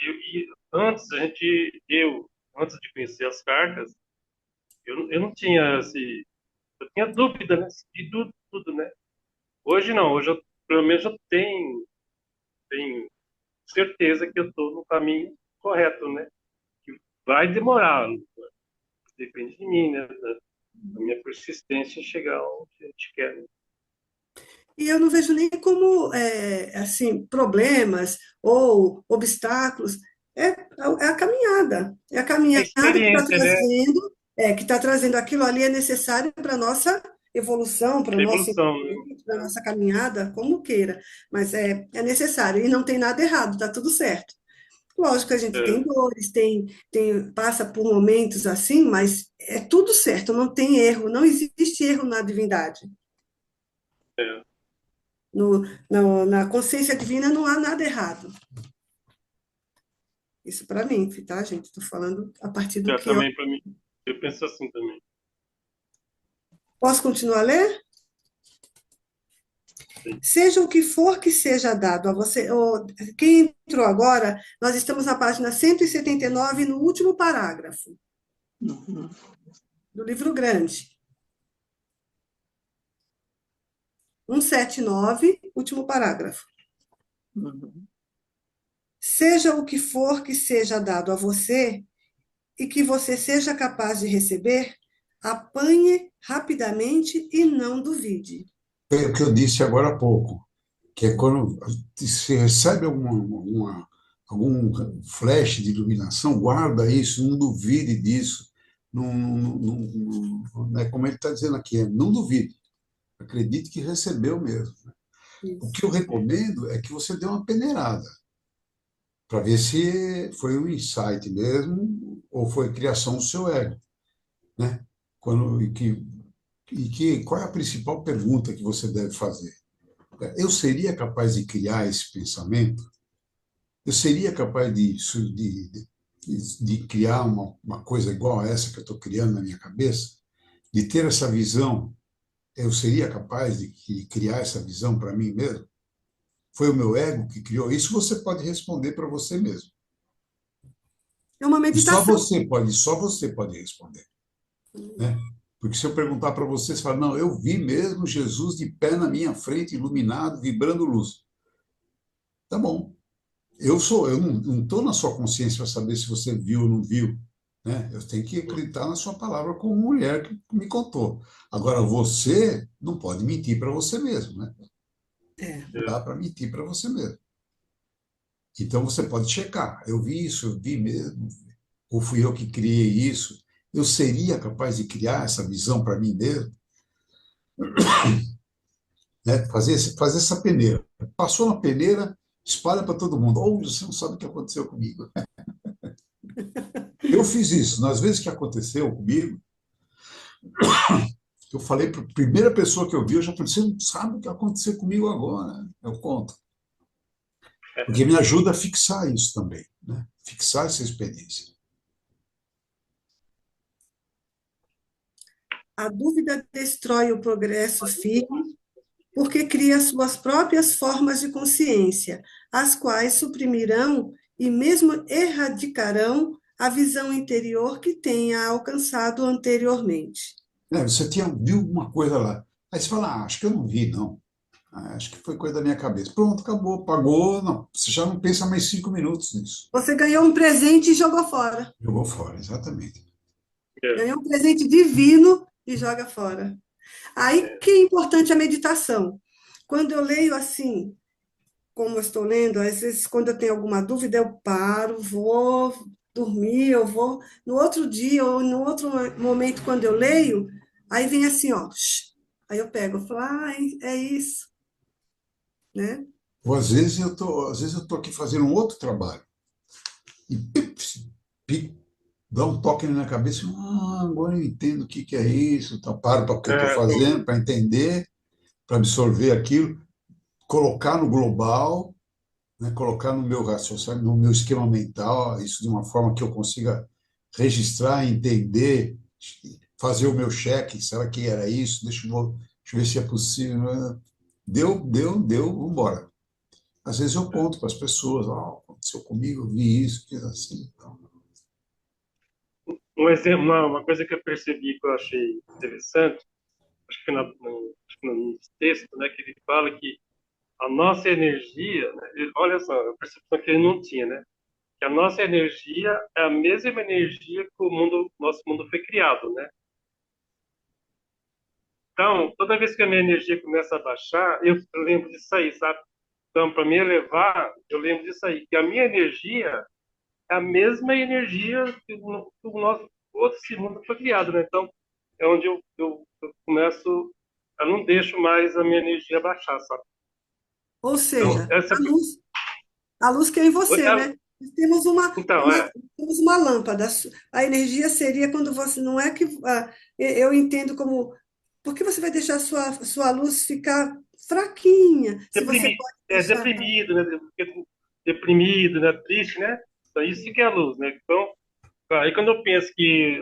E antes de conhecer as cartas, eu não tinha eu tinha dúvida, né? De tudo, né? Hoje não, hoje eu, pelo menos eu tenho certeza que eu estou no caminho correto, né? Que vai demorar, depende de mim, né? Da minha persistência em chegar onde a gente quer, né? E eu não vejo nem como assim problemas ou obstáculos. É a caminhada. É a É caminhada experiência, né? que está trazendo aquilo ali é necessário para a nossa evolução, para o É nosso evolução, né? entendimento, para a nossa caminhada, como queira. Mas é necessário e não tem nada errado, está tudo certo. Lógico que a gente tem É, dores, passa por momentos assim, mas é tudo certo, não tem erro, não existe erro na divindade. é. Na consciência divina não há nada errado. Isso para mim, tá, gente? Estou falando a partir do Já que eu. também para mim, eu penso assim também. Posso continuar a ler? Seja o que for que seja dado a você, quem entrou agora, nós estamos na página 179, no último parágrafo Uhum. do livro grande. 179, último parágrafo. Uhum. Seja o que for que seja dado a você e que você seja capaz de receber, apanhe rapidamente e não duvide. Foi o que eu disse agora há pouco, que é quando se recebe algum flash de iluminação, guarda isso, não duvide disso. Não, como ele está dizendo aqui, não duvide. Acredite que recebeu mesmo. O que Isso. eu recomendo é que você dê uma peneirada, para ver se foi um insight mesmo ou foi criação do seu ego, né? Quando, qual é a principal pergunta que você deve fazer? Eu seria capaz de criar esse pensamento? Eu seria capaz de criar uma coisa igual a essa que eu estou criando na minha cabeça? De ter essa visão? Eu seria capaz de criar essa visão para mim mesmo? Foi o meu ego que criou? Isso você pode responder para você mesmo. É uma E meditação. só você pode responder, né? Porque se eu perguntar para você, você fala, não, eu vi mesmo Jesus de pé na minha frente, iluminado, vibrando luz. Tá bom. Eu não estou na sua consciência para saber se você viu ou não viu, né? Eu tenho que acreditar na sua palavra como mulher que me contou. Agora, você não pode mentir para você mesmo, né? É. Não dá para mentir para você mesmo. Então, você pode checar. Eu vi isso, eu vi mesmo. Ou fui eu que criei isso? Eu seria capaz de criar essa visão para mim mesmo? Né? Fazer essa peneira. Passou na peneira, espalha para todo mundo. Ou você não sabe o que aconteceu comigo. Eu fiz isso. Nas vezes que aconteceu comigo, eu falei para a primeira pessoa que eu vi, eu já falei, você não sabe o que aconteceu comigo agora, né? Eu conto. Porque me ajuda a fixar isso também, né? Fixar essa experiência. A dúvida destrói o progresso firme porque cria suas próprias formas de consciência, as quais suprimirão e mesmo erradicarão a visão interior que tenha alcançado anteriormente. Né? Viu uma coisa lá. Aí você fala, acho que eu não vi, não. Acho que foi coisa da minha cabeça. Pronto, acabou, pagou. Não, você já não pensa mais 5 minutos nisso. Você ganhou um presente e jogou fora. Jogou fora, exatamente. É, Ganhou um presente divino e joga fora. Aí é, que é importante a meditação. Quando eu leio assim, como eu estou lendo, às vezes, quando eu tenho alguma dúvida, eu paro, vou dormir, eu vou. No outro dia, ou no outro momento, quando eu leio, aí vem assim, ó. Aí eu pego, eu falo, é isso, né? Ou às vezes eu tô aqui fazendo um outro trabalho e pip, dá um toque na minha cabeça, agora eu entendo o que que é isso, tá, paro para o que eu estou fazendo, para entender, para absorver aquilo, colocar no global, né, colocar no meu raciocínio, no meu esquema mental, isso de uma forma que eu consiga registrar, entender, fazer o meu cheque, será que era isso? Deixa eu ver se é possível. Deu, vamos embora. Às vezes eu conto para as pessoas, aconteceu comigo, eu vi isso, fiz assim. Então. um exemplo, uma coisa que eu percebi que eu achei interessante, acho que, acho que no texto, né, que ele fala que a nossa energia, né, olha só, a percepção que ele não tinha, né? Que a nossa energia é a mesma energia que nosso mundo foi criado, né? Então, toda vez que a minha energia começa a baixar, eu lembro disso aí, sabe? Então, para me elevar, eu lembro disso aí, que a minha energia é a mesma energia que o nosso outro mundo foi criado, né? Então, é onde eu começo, eu não deixo mais a minha energia baixar, sabe? Ou Então, seja, a luz que é em você, é- né? Temos então, temos uma lâmpada. A energia seria quando você. Não é que. Eu entendo como. Por que você vai deixar a sua luz ficar fraquinha? Se você pode deixar. deprimido, né? Deprimido, né? Triste, né? Então, isso que é a luz, né? Então, aí quando eu penso que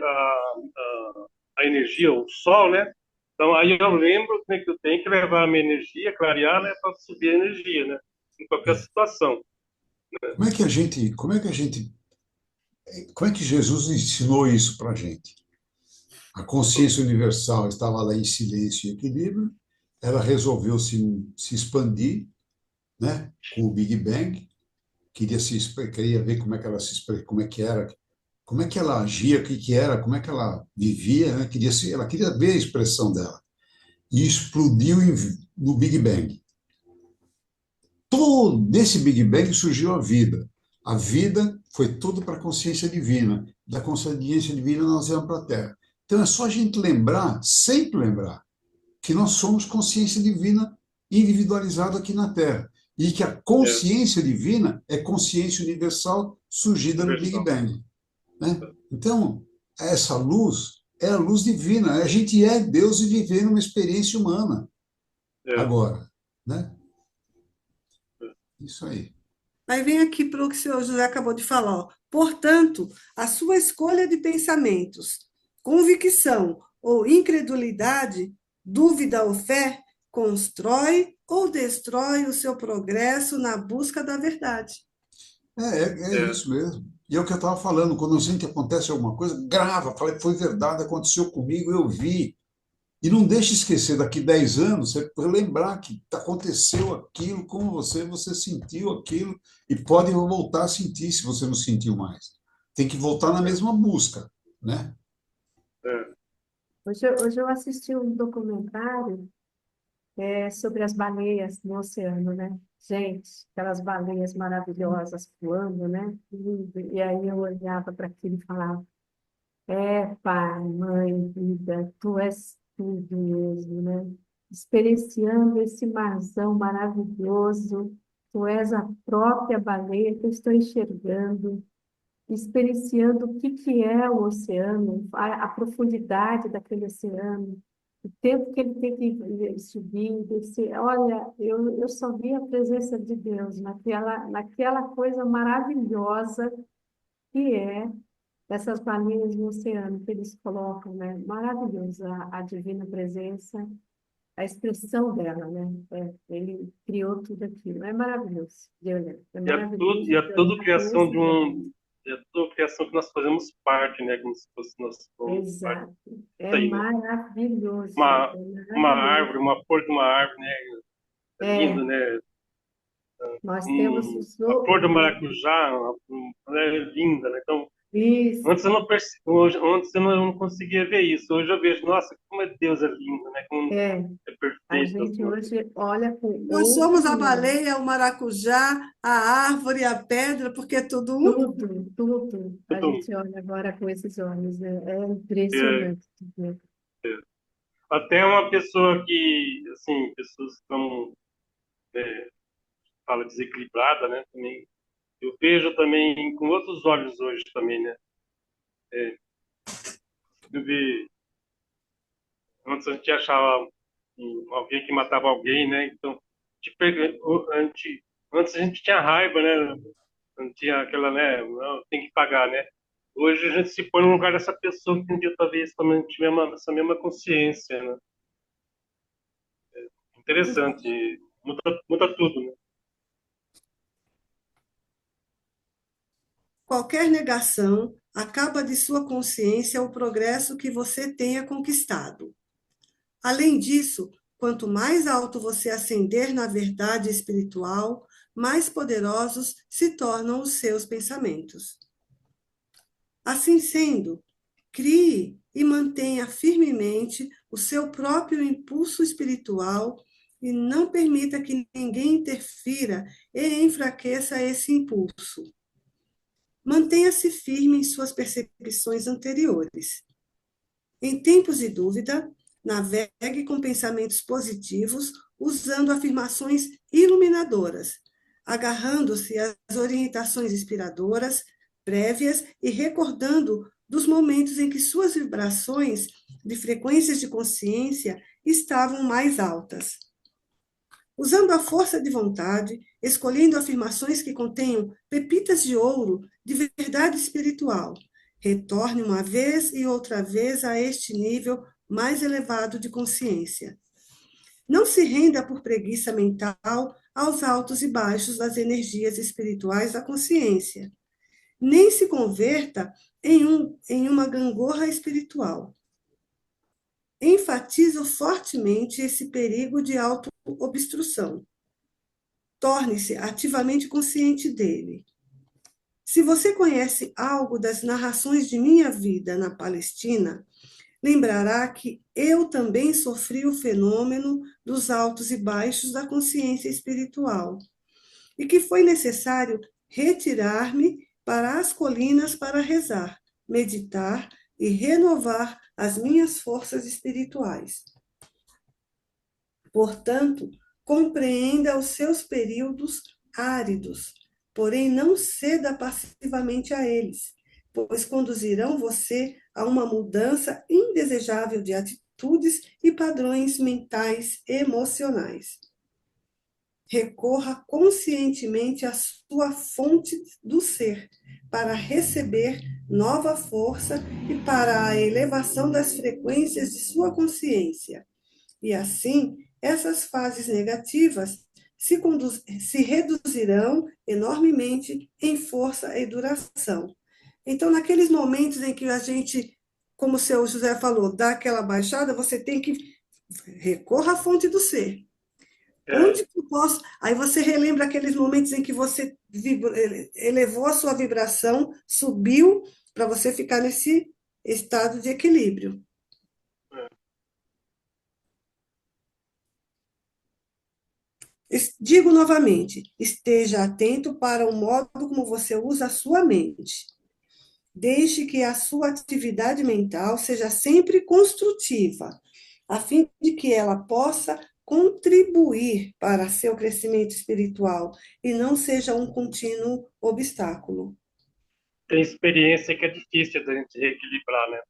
a energia, o sol, né? Então, aí eu lembro, né, que eu tenho que levar a minha energia, clarear, né, para subir a energia, né, em qualquer situação. Como é que a gente, como é que Jesus ensinou isso para a gente? A consciência universal estava lá em silêncio e equilíbrio, ela resolveu se expandir, né, com o Big Bang, queria ver como é que ela como é que era, como é que ela agia, o que que era, como é que ela vivia, né? Ela queria ver a expressão dela. E explodiu no Big Bang. Todo desse Big Bang surgiu a vida. A vida foi tudo para a consciência divina. Da consciência divina nós viemos para a Terra. Então é só a gente lembrar, sempre lembrar, que nós somos consciência divina individualizada aqui na Terra. E que a É, consciência divina é consciência universal surgida no Big universal. Bang, né? Então, essa luz é a luz divina. A gente é Deus e viver numa experiência humana É, agora, né? é. Isso aí. Aí vem aqui para o que o senhor José acabou de falar. Ó. Portanto, a sua escolha de pensamentos, convicção ou incredulidade, dúvida ou fé, constrói ou destrói o seu progresso na busca da verdade. É É. isso mesmo. E é o que eu estava falando, quando a gente acontece alguma coisa, grava, fala, foi verdade, aconteceu comigo, eu vi. E não deixe esquecer, daqui 10 anos, você lembrar que aconteceu aquilo com você, você sentiu aquilo, e pode voltar a sentir se você não sentiu mais. Tem que voltar na mesma busca, né? É. Hoje eu assisti um documentário sobre as baleias no oceano, né? Gente, aquelas baleias maravilhosas voando, né? Lindo. E aí eu olhava para aquilo e falava, pai, mãe, vida, tu és tudo mesmo, né? Experienciando esse marzão maravilhoso, tu és a própria baleia que eu estou enxergando, experienciando o que que é o oceano, a profundidade daquele oceano, o tempo que ele tem que subir, descer. Olha, eu só vi a presença de Deus naquela coisa maravilhosa que é essas balinhas no oceano que eles colocam, né? Maravilhoso, a divina presença, a expressão dela, né? Ele criou tudo aquilo. É maravilhoso de olhar. É E maravilhoso é de tudo olhar com criação esses de olhos. um. É tudo criação que nós fazemos parte, né? Como se fosse nós formos parte Exato. disso É aí, né? maravilhoso. Uma, É uma maravilhoso. árvore, uma flor de uma árvore, né? É lindo, É, né? nós temos A flor do maracujá, é linda, né? Então, isso. antes eu não perce... hoje, antes eu não conseguia ver isso. Hoje eu vejo, nossa, como é Deus é lindo, né? Como É, é a perfeito, gente assim. hoje olha com Nós somos outros a olhos. baleia, o maracujá, a árvore, a pedra, porque é tudo um. Tudo, tudo. A Tudo, gente olha agora com esses olhos. É é, impressionante, né? é. Até uma pessoa que, assim, pessoas que estão, é, fala desequilibrada, né? Também, eu vejo também com outros olhos hoje também, né? É, eu vi, antes a gente achava alguém que matava alguém, né? Então, antes a gente tinha raiva, né? Não tinha aquela, né? Não, tem que pagar, né? Hoje a gente se põe no lugar dessa pessoa que um dia talvez também tiver essa mesma consciência, né? Interessante, muda tudo, né? Qualquer negação acaba de sua consciência o progresso que você tenha conquistado. Além disso, quanto mais alto você ascender na verdade espiritual, mais poderosos se tornam os seus pensamentos. Assim sendo, crie e mantenha firmemente o seu próprio impulso espiritual e não permita que ninguém interfira e enfraqueça esse impulso. Mantenha-se firme em suas percepções anteriores. Em tempos de dúvida, navegue com pensamentos positivos, usando afirmações iluminadoras, agarrando-se às orientações inspiradoras, prévias e recordando dos momentos em que suas vibrações de frequências de consciência estavam mais altas. Usando a força de vontade, escolhendo afirmações que contenham pepitas de ouro de verdade espiritual. Retorne uma vez e outra vez a este nível mais elevado de consciência. Não se renda por preguiça mental aos altos e baixos das energias espirituais da consciência, nem se converta em uma gangorra espiritual. Enfatizo fortemente esse perigo de auto-obstrução. Torne-se ativamente consciente dele. Se você conhece algo das narrações de minha vida na Palestina, lembrará que eu também sofri o fenômeno dos altos e baixos da consciência espiritual, e que foi necessário retirar-me para as colinas para rezar, meditar e renovar as minhas forças espirituais. Portanto, compreenda os seus períodos áridos, porém não ceda passivamente a eles, pois conduzirão você a uma mudança indesejável de atitudes e padrões mentais e emocionais. Recorra conscientemente à sua fonte do ser, para receber nova força e para a elevação das frequências de sua consciência. E assim, essas fases negativas se reduzirão enormemente em força e duração. Então, naqueles momentos em que a gente, como o seu José falou, dá aquela baixada, você tem que recorrer à fonte do ser. Onde que eu posso? Aí você relembra aqueles momentos em que você elevou a sua vibração, subiu, para você ficar nesse estado de equilíbrio. Digo novamente, esteja atento para o modo como você usa a sua mente. Deixe que a sua atividade mental seja sempre construtiva, a fim de que ela possa contribuir para seu crescimento espiritual e não seja um contínuo obstáculo. Tem experiência que é difícil da gente reequilibrar, né?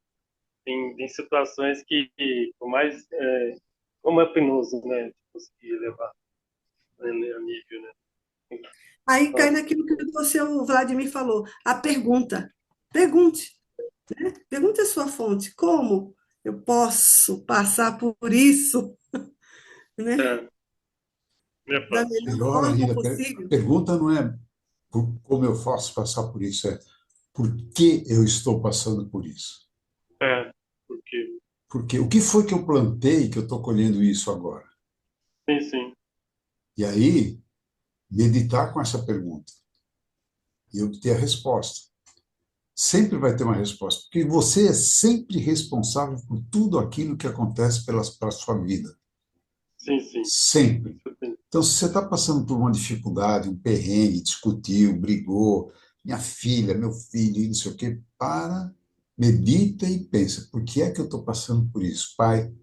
Tem situações que, por mais, como é penoso, né? De conseguir levar a nível, né? Aí cai naquilo que o Vladimir falou, a pergunta. Pergunte, né? Pergunte a sua fonte, como eu posso passar por isso, né? É Da fácil. melhor Melhor forma ainda, a possível. pergunta não é como eu posso passar por isso, é por que eu estou passando por isso. Porque, Porque o que foi que eu plantei que eu estou colhendo isso agora? sim. E aí, meditar com essa pergunta e obter a resposta. Sempre vai ter uma resposta, porque você é sempre responsável por tudo aquilo que acontece para a sua vida. Sim. Sempre. Então, se você está passando por uma dificuldade, um perrengue, discutiu, brigou, minha filha, meu filho, não sei o quê, medita e pensa, por que é que eu estou passando por isso? Pai,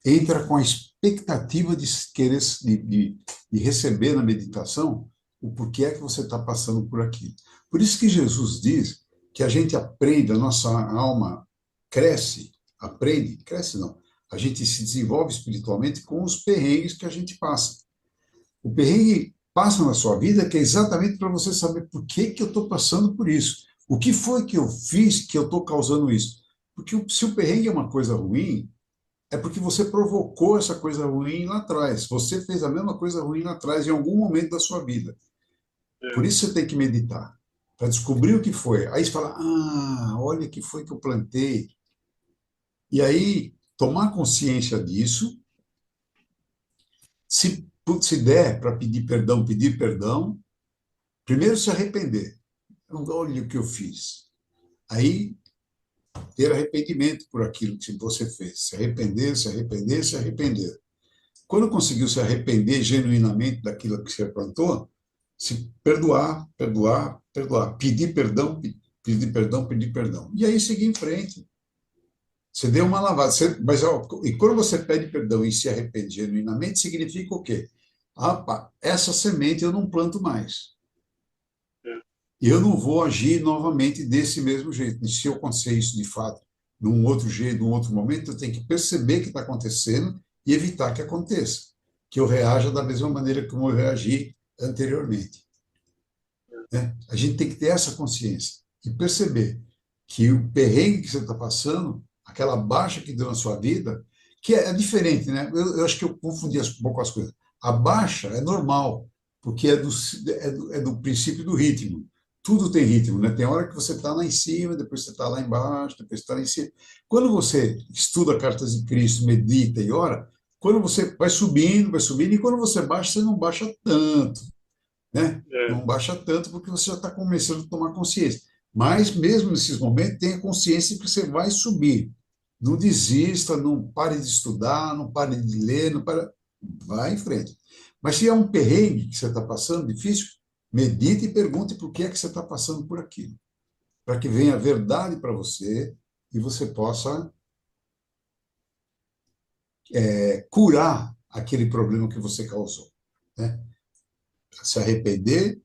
entra com a expectativa de querer, de receber na meditação o porquê é que você está passando por aquilo. Por isso que Jesus diz que a gente aprende, a nossa alma cresce não, a gente se desenvolve espiritualmente com os perrengues que a gente passa. O perrengue passa na sua vida que é exatamente para você saber por que que eu estou passando por isso. O que foi que eu fiz que eu estou causando isso? Porque se o perrengue é uma coisa ruim, é porque você provocou essa coisa ruim lá atrás. Você fez a mesma coisa ruim lá atrás, em algum momento da sua vida. Por isso você tem que meditar, para descobrir o que foi. Aí você fala, olha o que foi que eu plantei. E aí, tomar consciência disso, se der para pedir perdão, pedir perdão, primeiro se arrepender. Olha o que eu fiz. Aí, ter arrependimento por aquilo que você fez. Se arrepender, se arrepender, se arrepender. Quando conseguiu se arrepender genuinamente daquilo que você plantou, se perdoar, perdoar, perdoar, pedir perdão, pedir perdão, pedir perdão. E aí seguir em frente. Você deu uma lavada. E quando você pede perdão e se arrepende genuinamente, significa o quê? Pá, essa semente eu não planto mais. Eu não vou agir novamente desse mesmo jeito. E se eu acontecer isso de fato, de um outro jeito, de um outro momento, eu tenho que perceber o que está acontecendo e evitar que aconteça. Que eu reaja da mesma maneira como eu reagi anteriormente. Né? A gente tem que ter essa consciência e perceber que o perrengue que você está passando, aquela baixa que deu na sua vida, que é diferente, né? Eu acho que eu confundi um pouco as coisas. A baixa é normal, porque é do princípio do ritmo. Tudo tem ritmo, né? Tem hora que você está lá em cima, depois você está lá embaixo, depois você está lá em cima. Quando você estuda cartas de Cristo, medita e ora, quando você vai subindo, e quando você baixa, você não baixa tanto, né? É, Não baixa tanto porque você já está começando a tomar consciência. Mas mesmo nesses momentos, tenha consciência que você vai subir. Não desista, não pare de estudar, não pare de ler, não pare... vai em frente. Mas se é um perrengue que você está passando, difícil, medite e pergunte por que é que você está passando por aquilo, para que venha a verdade para você e você possa curar aquele problema que você causou, né? Se arrepender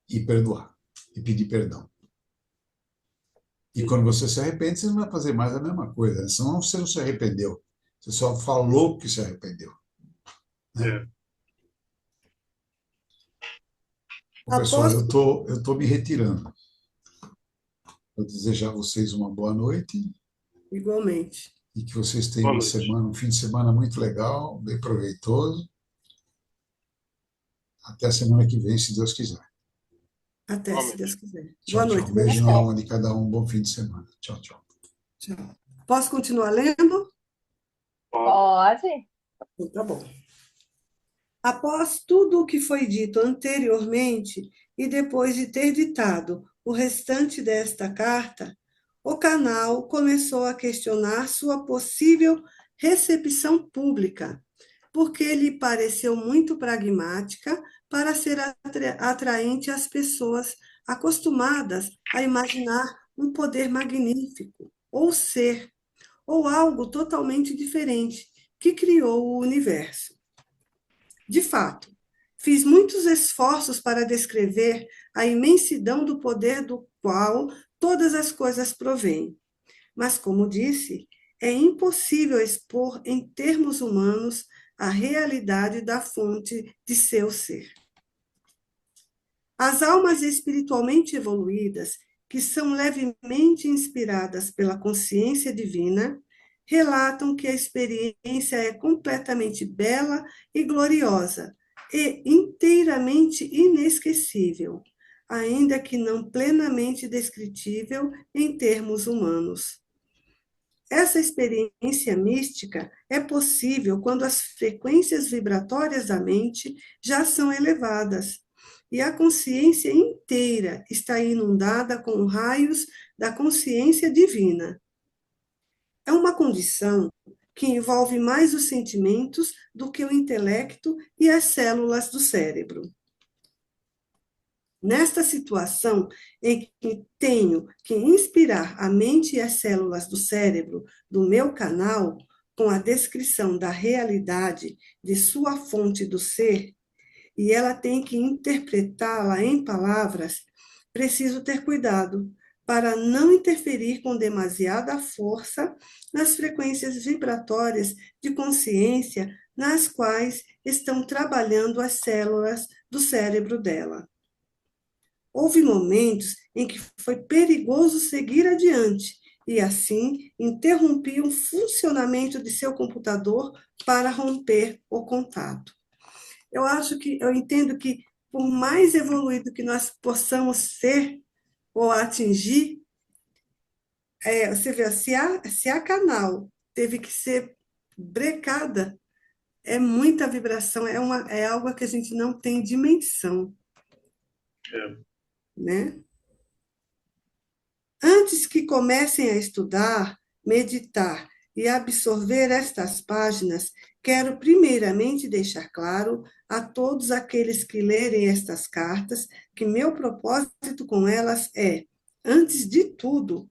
e perdoar, e pedir perdão. E quando você se arrepende, você não vai fazer mais a mesma coisa, né? Senão você não se arrependeu. Você só falou que se arrependeu, né? é. Bom, pessoal, Após, eu tô me retirando. Vou desejar a vocês uma boa noite igualmente. e que vocês tenham Boa uma noite. semana, um fim de semana muito legal, bem proveitoso. Até a semana que vem, se Deus quiser. Até, se Igualmente. Deus quiser. Tchau, Boa tchau. noite, Um meu beijo na irmão. alma de cada um. Bom fim de semana. Tchau, tchau. Tchau. Posso continuar lendo? Pode. Pode? Então, tá bom. Após tudo o que foi dito anteriormente, e depois de ter ditado o restante desta carta, o canal começou a questionar sua possível recepção pública, porque lhe pareceu muito pragmática para ser atraente às pessoas acostumadas a imaginar um poder magnífico, ou ser, ou algo totalmente diferente, que criou o universo. De fato, fiz muitos esforços para descrever a imensidão do poder do qual todas as coisas provêm. Mas, como disse, é impossível expor em termos humanos a realidade da fonte de seu ser. As almas espiritualmente evoluídas, que são levemente inspiradas pela consciência divina, relatam que a experiência é completamente bela e gloriosa e inteiramente inesquecível, ainda que não plenamente descritível em termos humanos. Essa experiência mística é possível quando as frequências vibratórias da mente já são elevadas e a consciência inteira está inundada com raios da consciência divina. É uma condição que envolve mais os sentimentos do que o intelecto e as células do cérebro. Nesta situação em que tenho que inspirar a mente e as células do cérebro do meu canal com a descrição da realidade de sua fonte do ser, e ela tem que interpretá-la em palavras, preciso ter cuidado para não interferir com demasiada força nas frequências vibratórias de consciência nas quais estão trabalhando as células do cérebro dela. Houve momentos em que foi perigoso seguir adiante e, assim, interrompi o funcionamento de seu computador para romper o contato. Eu entendo que, por mais evoluído que nós possamos ser ou atingir, você vê, se a canal teve que ser brecada, é muita vibração, é algo que a gente não tem dimensão, É. né? Antes que comecem a estudar, meditar e absorver estas páginas, quero primeiramente deixar claro a todos aqueles que lerem estas cartas que meu propósito com elas é, antes de tudo,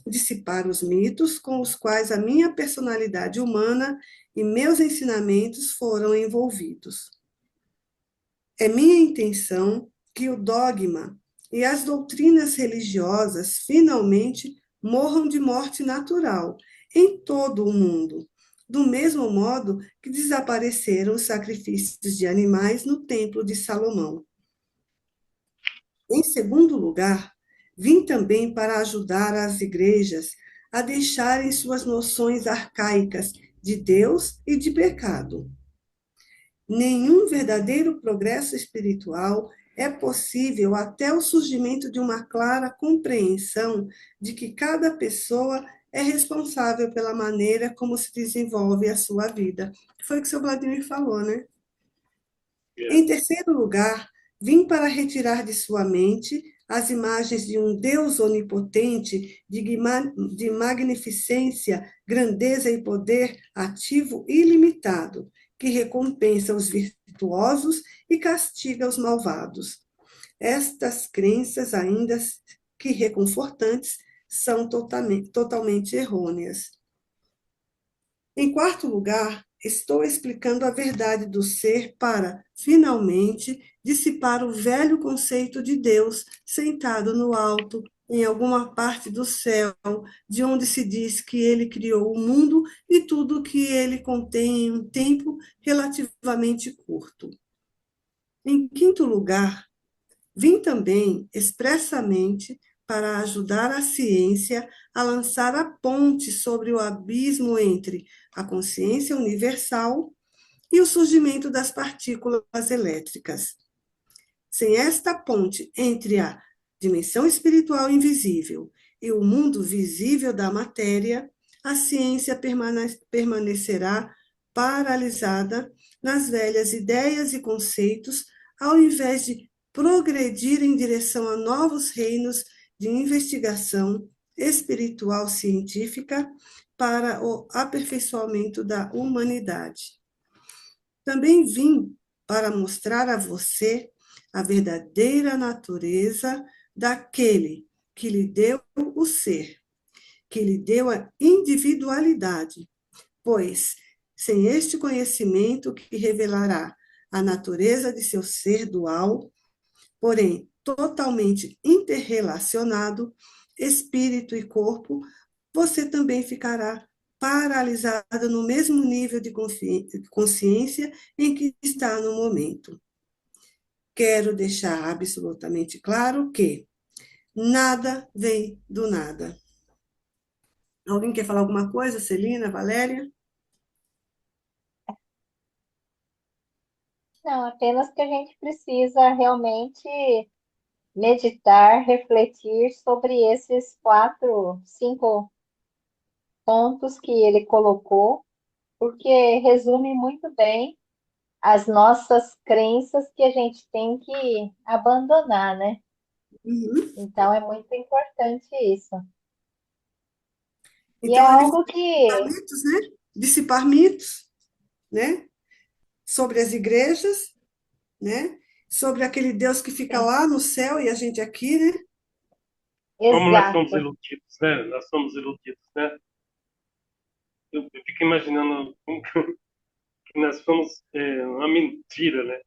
dissipar os mitos com os quais a minha personalidade humana e meus ensinamentos foram envolvidos. É minha intenção que o dogma e as doutrinas religiosas finalmente morram de morte natural em todo o mundo, do mesmo modo que desapareceram os sacrifícios de animais no Templo de Salomão. Em segundo lugar, vim também para ajudar as igrejas a deixarem suas noções arcaicas de Deus e de pecado. Nenhum verdadeiro progresso espiritual é possível até o surgimento de uma clara compreensão de que cada pessoa é responsável pela maneira como se desenvolve a sua vida. Foi o que o seu Vladimir falou, né? Em terceiro lugar, vim para retirar de sua mente as imagens de um Deus onipotente, de magnificência, grandeza e poder ativo ilimitado, que recompensa os virtuosos e castiga os malvados. Estas crenças, ainda que reconfortantes, são totalmente errôneas. Em quarto lugar, estou explicando a verdade do ser para, finalmente, dissipar o velho conceito de Deus sentado no alto, em alguma parte do céu, de onde se diz que ele criou o mundo e tudo o que ele contém em um tempo relativamente curto. Em quinto lugar, vim também expressamente para ajudar a ciência a lançar a ponte sobre o abismo entre a consciência universal e o surgimento das partículas elétricas. Sem esta ponte entre a dimensão espiritual invisível e o mundo visível da matéria, a ciência permanecerá paralisada nas velhas ideias e conceitos, ao invés de progredir em direção a novos reinos de investigação espiritual científica para o aperfeiçoamento da humanidade. Também vim para mostrar a você a verdadeira natureza daquele que lhe deu o ser, que lhe deu a individualidade, pois sem este conhecimento que revelará a natureza de seu ser dual, porém totalmente interrelacionado, espírito e corpo, você também ficará paralisado no mesmo nível de consciência em que está no momento. Quero deixar absolutamente claro que nada vem do nada. Alguém quer falar alguma coisa? Celina, Valéria? Não, apenas que a gente precisa realmente meditar, refletir sobre esses quatro, cinco pontos que ele colocou, porque resume muito bem as nossas crenças que a gente tem que abandonar, né? Uhum. Então é muito importante isso. E é Então, ele algo dissipar que, mitos, né? Dissipar mitos, né? Sobre as igrejas, né? Sobre aquele Deus que fica sim, lá no céu e a gente aqui, né? Como nós somos exato. iludidos, né? Nós somos iludidos, né? Eu fico imaginando como que nós somos uma mentira, né?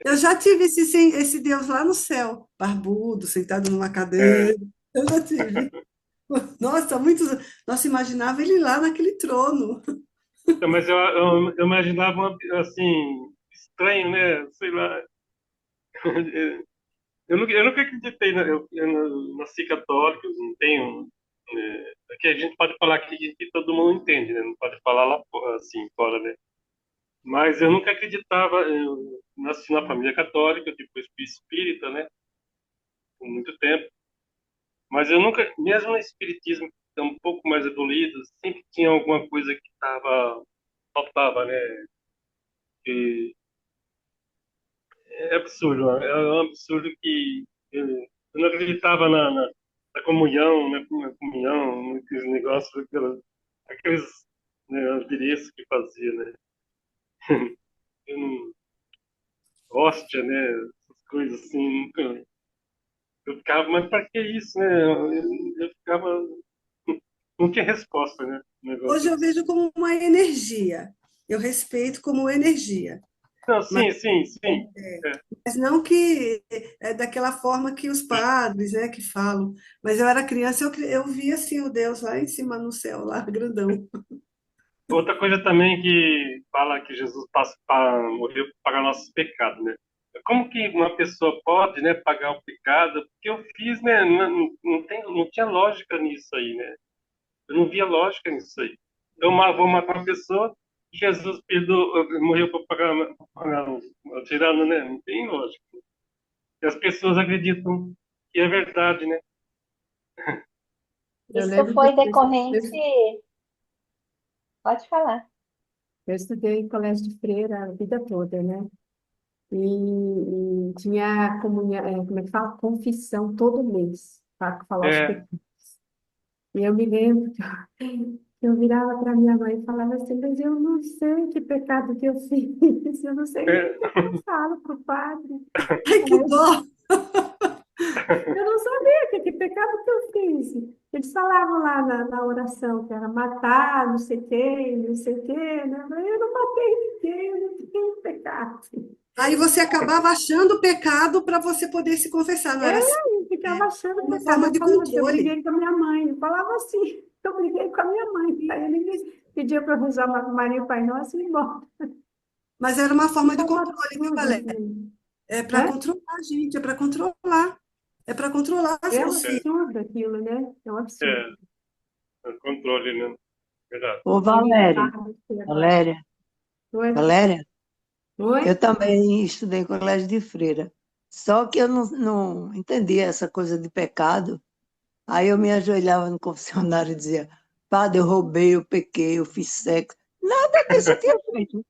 Eu já tive esse Deus lá no céu, barbudo, sentado numa É, cadeira. Eu já tive. Nossa, muitos. Nossa, imaginava ele lá naquele trono. então, mas eu imaginava assim, estranho, né? Sei lá. Eu nunca acreditei, eu nasci católico, não tenho. Aqui a gente pode falar que todo mundo entende, né? Não pode falar lá assim, fora, né? Mas eu nunca acreditava, eu nasci na família católica, depois fui espírita, né? Por muito tempo. Mas eu nunca, mesmo no espiritismo, que é um pouco mais evoluído, sempre tinha alguma coisa que faltava, né? Que é absurdo, é um absurdo que eu não acreditava na comunhão, na comunhão, naqueles negócios, aqueles né, adereços que fazia, né? Eu não, hóstia, né? Essas coisas assim, nunca, eu ficava, mas para que isso, né? Eu ficava, não tinha resposta, né? Um negócio Hoje eu assim. vejo como uma energia. Eu respeito como energia. Não, Mas, sim, sim, sim. É. mas não que é daquela forma que os padres, né, que falam. Mas eu era criança, eu via assim o Deus lá em cima no céu, lá grandão. Outra coisa também que fala que Jesus morreu para pagar nossos pecados, né? como que uma pessoa pode, né, pagar o pecado? Porque eu fiz, né, não tinha lógica nisso aí, né? Eu não via lógica nisso aí. Vou matar uma pessoa, Jesus morreu para pagar o tirano, né? Não tem lógica. E as pessoas acreditam que é verdade, né? Eu Isso lembro que foi decorrente. Pode falar. eu estudei em colégio de freira a vida toda, né? E tinha comunhão, como é que fala? Confissão todo mês, para falar os É, pecados. E eu me lembro que eu virava para minha mãe e falava assim, mas eu não sei que pecado que eu fiz, eu não sei nem o é, que eu falo para o padre. Ai, que dó! Eu não sabia que pecado que eu fiz. Eles falavam lá na oração que era matar, não sei quem, não sei o quê, né? Mas eu não matei ninguém, eu não tenho pecado. Aí você acabava achando pecado para você poder se confessar, não era assim? Eu ficava achando Uma pecado. forma Eu de falava assim, eu controle. briguei com a minha mãe. Eu falava assim, eu briguei com a minha mãe. Aí ele pedia para eu rezar Maria e Pai Nosso e ir embora. Mas era uma forma de Ficava um controle, viu, absurdo Valéria? aquilo. É para Né? controlar a gente, é para controlar. É para controlar É um os filhos. absurdo aquilo, né? É um absurdo. é, é controle, né? Verdade. Ô, Ninguém Valéria, para você agora. Valéria, Oi? Valéria, Oi? eu também estudei em colégio de freira. Só que eu não entendia essa coisa de pecado. Aí eu me ajoelhava no confessionário e dizia, Padre, eu roubei, eu pequei, eu fiz sexo. Nada disso eu tinha feito.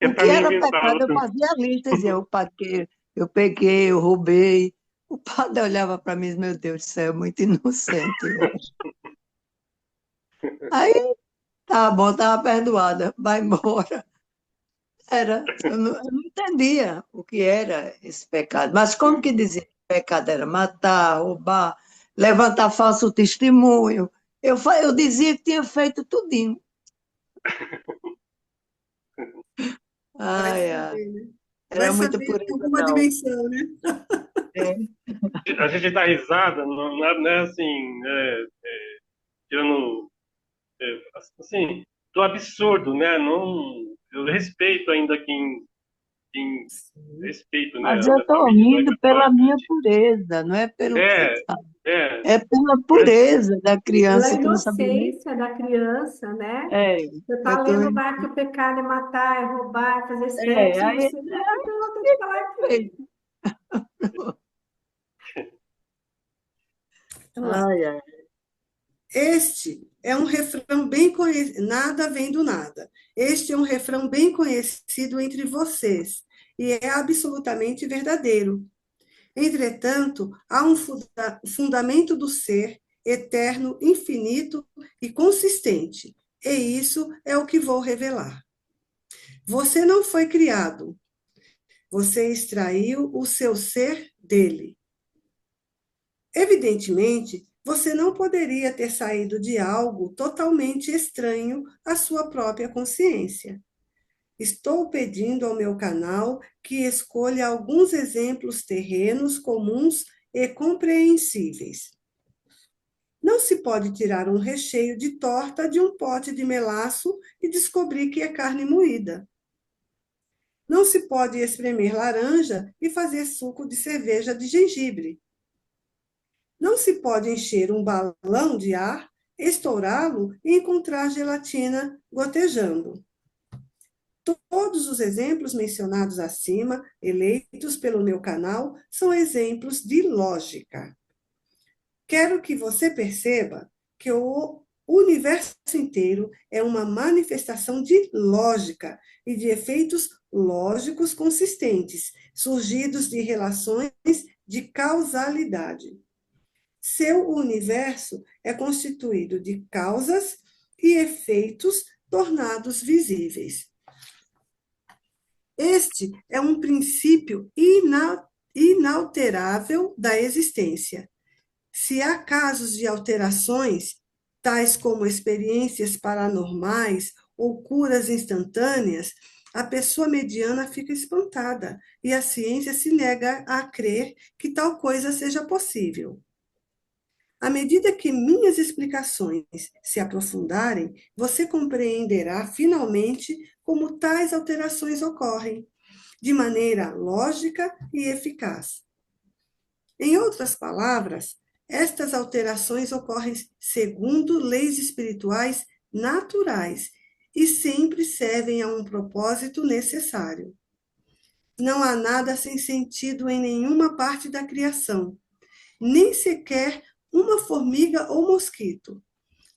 É O para que mim era inventava pecado, eu também. fazia a lista, dizia, eu pequei, eu roubei. O padre olhava para mim e disse, meu Deus do céu, muito inocente. Aí, tá bom, estava perdoada, vai embora. Eu não entendia o que era esse pecado. Mas como que dizia que o pecado era matar, roubar, levantar falso testemunho? Eu dizia que tinha feito tudinho. Vai Ai, ai, saber, né? Vai era muita saber em pureza, alguma não. dimensão, né? É, A gente dá risada, não é assim, tirando, assim, do absurdo, né? Não, eu respeito ainda quem respeito, né? mas eu A estou família rindo pela católica. minha pureza, não é pelo É, pecado. é, É pela mas, pureza da Pela criança que não sabia nem. inocência da criança, né? É, Você eu está estou lendo rindo. lá que o pecado é matar, é roubar, é fazer sexo, não Aí sei o quê. Então, eu tenho que falar que é, Vamos lá. ai, ai. Este é um refrão bem conhecido, nada vem do nada. Este é um refrão bem conhecido entre vocês e é absolutamente verdadeiro. Entretanto, há um fundamento do ser eterno, infinito e consistente, e isso é o que vou revelar. Você não foi criado, você extraiu o seu ser dele. Evidentemente, você não poderia ter saído de algo totalmente estranho à sua própria consciência. Estou pedindo ao meu canal que escolha alguns exemplos terrenos comuns e compreensíveis. Não se pode tirar um recheio de torta de um pote de melaço e descobrir que é carne moída. Não se pode espremer laranja e fazer suco de cerveja de gengibre. Não se pode encher um balão de ar, estourá-lo e encontrar gelatina gotejando. Todos os exemplos mencionados acima, eleitos pelo meu canal, são exemplos de lógica. Quero que você perceba que o universo inteiro é uma manifestação de lógica e de efeitos lógicos consistentes, surgidos de relações de causalidade. Seu universo é constituído de causas e efeitos tornados visíveis. Este é um princípio inalterável da existência. Se há casos de alterações, tais como experiências paranormais ou curas instantâneas, a pessoa mediana fica espantada e a ciência se nega a crer que tal coisa seja possível. À medida que minhas explicações se aprofundarem, você compreenderá finalmente como tais alterações ocorrem. de maneira lógica e eficaz. Em outras palavras, estas alterações ocorrem segundo leis espirituais naturais e sempre servem a um propósito necessário. Não há nada sem sentido em nenhuma parte da criação, nem sequer uma formiga ou mosquito,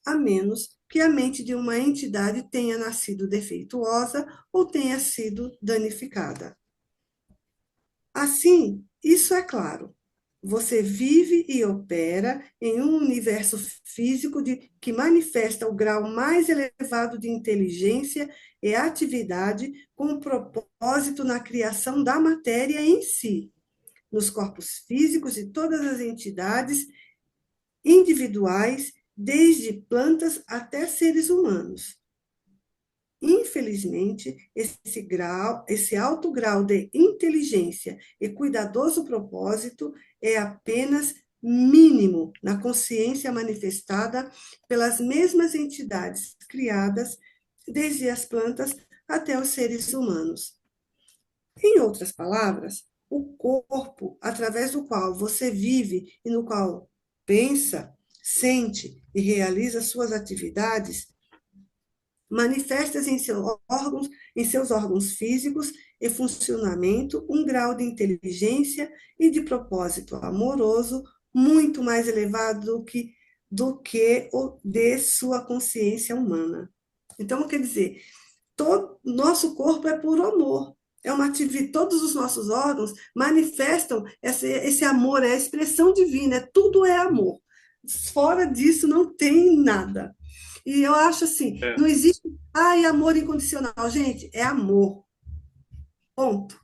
a menos que a mente de uma entidade tenha nascido defeituosa ou tenha sido danificada. Assim, isso é claro. Você vive e opera em um universo físico que manifesta o grau mais elevado de inteligência e atividade com um propósito na criação da matéria em si, nos corpos físicos de todas as entidades individuais, desde plantas até seres humanos. Infelizmente, esse alto grau de inteligência e cuidadoso propósito é apenas mínimo na consciência manifestada pelas mesmas entidades criadas, desde as plantas até os seres humanos. Em outras palavras, o corpo através do qual você vive e no qual pensa, sente e realiza suas atividades manifesta em seus órgãos físicos e funcionamento um grau de inteligência e de propósito amoroso muito mais elevado do que o de sua consciência humana. Então, quer dizer, todo nosso corpo é puro amor. É uma atividade, todos os nossos órgãos manifestam esse amor, é a expressão divina, tudo é amor. Fora disso não tem nada. E eu acho assim, É. não existe, ai, amor incondicional. Gente, é amor. Ponto.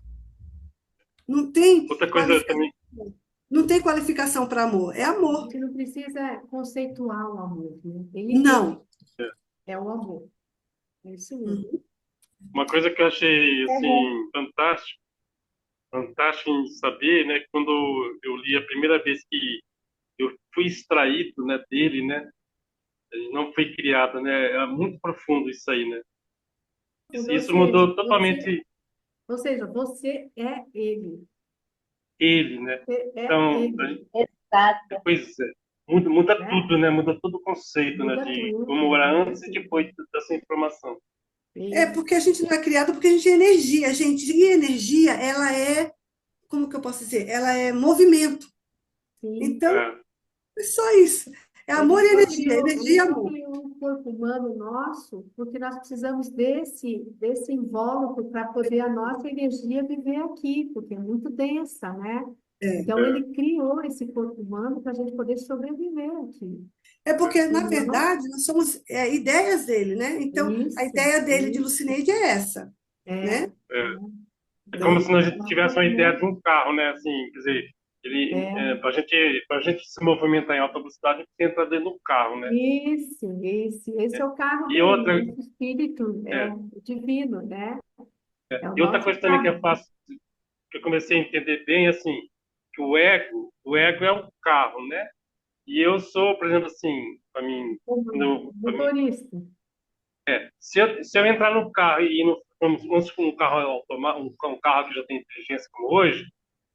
Não tem Outra coisa qualificação, também, não tem qualificação para amor. É A amor. gente não precisa conceituar o amor, né? Ele Não. é o amor. É isso mesmo. Uhum. uma coisa que eu achei assim fantástico em saber, né, quando eu li a primeira vez que eu fui extraído, né, dele, né, ele não foi criado, né, é muito profundo isso aí, né. Isso mudou totalmente Ou seja, você é ele. ele, né. Você é Então, ele, Exato. depois muda né? tudo, né, muda todo o conceito, né, Muda de tudo, como era muda antes e tudo. depois dessa informação. É porque a gente não é criado porque a gente é energia, gente. E energia, ela é, como que eu posso dizer? Ela é movimento. Sim. Então, É, é só isso. É amor e Ele energia e só amor. criou um corpo humano nosso porque nós precisamos desse invólucro para poder a nossa energia viver aqui, porque é muito densa, né? É. Então, ele criou esse corpo humano para a gente poder sobreviver aqui. É porque, na Senão, verdade, nós somos ideias dele, né? Então, a isso, ideia dele de isso, Lucineide é essa, é, né? é. é. É como Então, se a gente nós tivesse uma ideia de podemos, um carro, né? Assim, quer dizer, ele, é, para gente se movimentar em alta velocidade, a gente tem que entrar dentro do carro, né? esse é o carro E outra, dele, esse espírito é, divino, né? É o e outra nosso coisa também que eu carro. faço, que eu comecei a entender bem, assim, que o ego é o carro, né? E eu sou, por exemplo, assim, para mim, O motorista. se eu entrar no carro e no, vamos supor, um carro automático, um carro que já tem inteligência como hoje,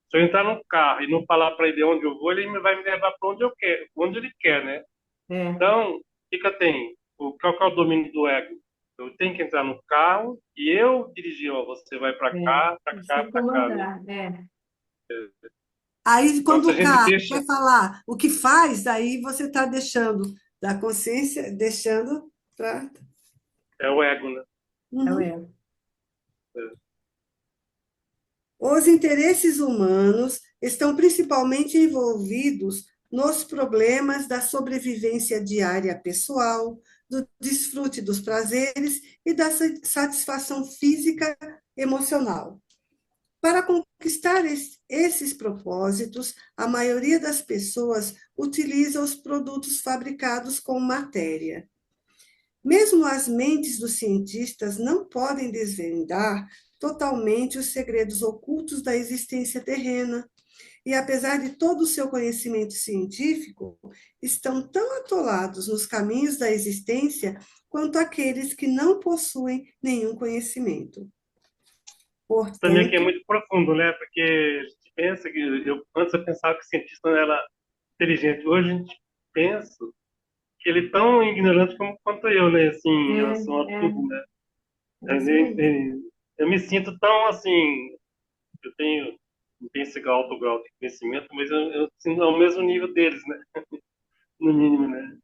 se eu entrar no carro e não falar para ele onde eu vou, ele vai me levar para onde eu quero, onde ele quer, né? É, Então, o que que eu tenho? Qual que é o domínio do ego? Eu tenho que entrar no carro e eu dirigir, ó, você vai para cá, para cá, se para cá, né? comandar, é. Aí, Então, quando se a o gente carro deixa, quer falar o que faz, aí você está deixando da consciência, deixando para. é o ego, né? É o Uhum. ego. Os interesses humanos estão principalmente envolvidos nos problemas da sobrevivência diária pessoal, do desfrute dos prazeres e da satisfação física emocional. Para conquistar esses propósitos, a maioria das pessoas utiliza os produtos fabricados com matéria. Mesmo as mentes dos cientistas não podem desvendar totalmente os segredos ocultos da existência terrena. E apesar de todo o seu conhecimento científico, estão tão atolados nos caminhos da existência quanto aqueles que não possuem nenhum conhecimento. Também aqui é Portanto, muito profundo, né? Porque a gente pensa que antes eu pensava que o cientista não era inteligente. Hoje a gente pensa que ele é tão ignorante como quanto eu, né? Assim, em relação a É, tudo, né? é isso mesmo. Eu me sinto tão assim, eu tenho não tenho esse alto grau de conhecimento, mas eu sinto ao mesmo nível deles, né? No mínimo, né?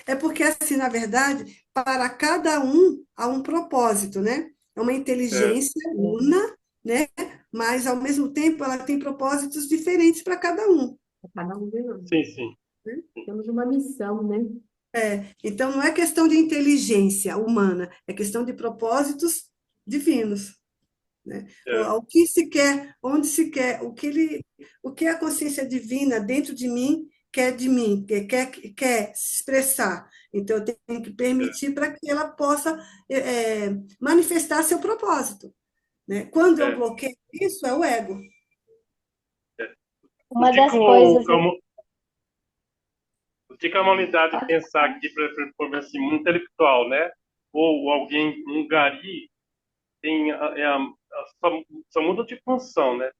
é porque, assim, na verdade, para cada um há um propósito, né? É uma É, inteligência una, né? Mas, ao mesmo tempo, ela tem propósitos diferentes para cada um. Cada um de nós. sim, sim. Né? Temos uma missão, né? Então, não é questão de inteligência humana, é questão de propósitos divinos. Né? É, O que se quer, onde se quer, o que a consciência divina dentro de mim, quer se expressar. Então, eu tenho que é, permitir para que ela possa manifestar seu propósito. Né? Quando eu é, bloqueio isso, é o ego. é. O Uma que que das coisas. o que que a humanidade pensar aqui, por exemplo, assim, um intelectual, né? Ou alguém, um gari, tem só muda de função, né?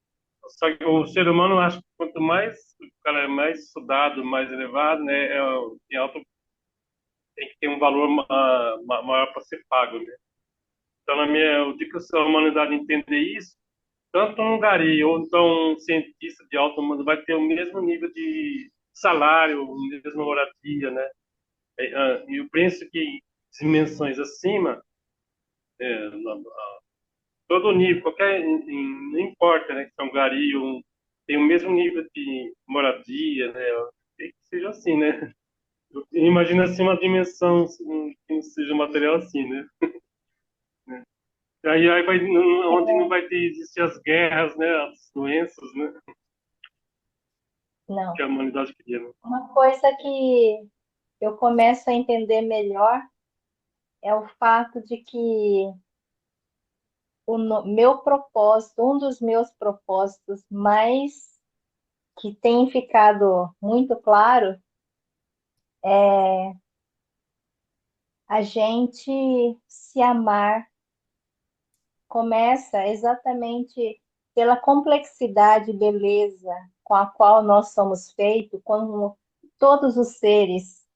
Só que o ser humano, acho que quanto mais o cara é mais estudado, mais elevado, né? Tem que ter um valor maior para ser pago, né? Então, eu digo que se a humanidade entender isso, tanto um gari ou então um cientista de alto mundo vai ter o mesmo nível de salário, a mesma moradia, né? E eu penso que dimensões acima, é, todo nível, não importa, né? Que são gari, tem o mesmo nível de moradia, né? Tem que seja assim, né? Imagina assim uma dimensão assim, que não seja material assim, né? Aí vai, onde não vai ter existir as guerras, né? As doenças, né? Que Não. a humanidade queria, né? Uma coisa que eu começo a entender melhor é o fato de que meu propósito, um dos meus propósitos mais que tem ficado muito claro, a gente se amar começa exatamente pela complexidade e beleza com a qual nós somos feitos, como todos os seres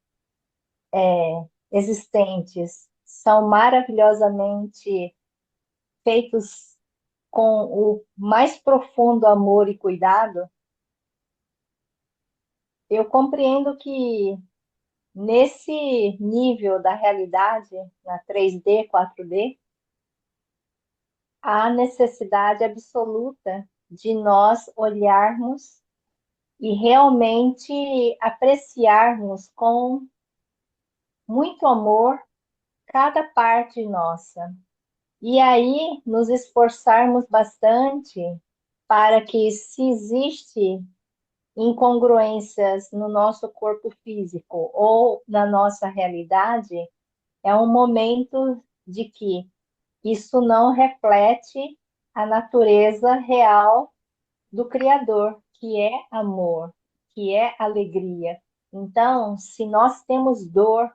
existentes são maravilhosamente feitos com o mais profundo amor e cuidado. Eu compreendo que nesse nível da realidade, na 3D, 4D, há necessidade absoluta de nós olharmos e realmente apreciarmos com muito amor cada parte nossa. E aí nos esforçarmos bastante para que, se existe incongruências no nosso corpo físico ou na nossa realidade, é um momento de que isso não reflete a natureza real do Criador, que é amor, que é alegria. Então, se nós temos dor,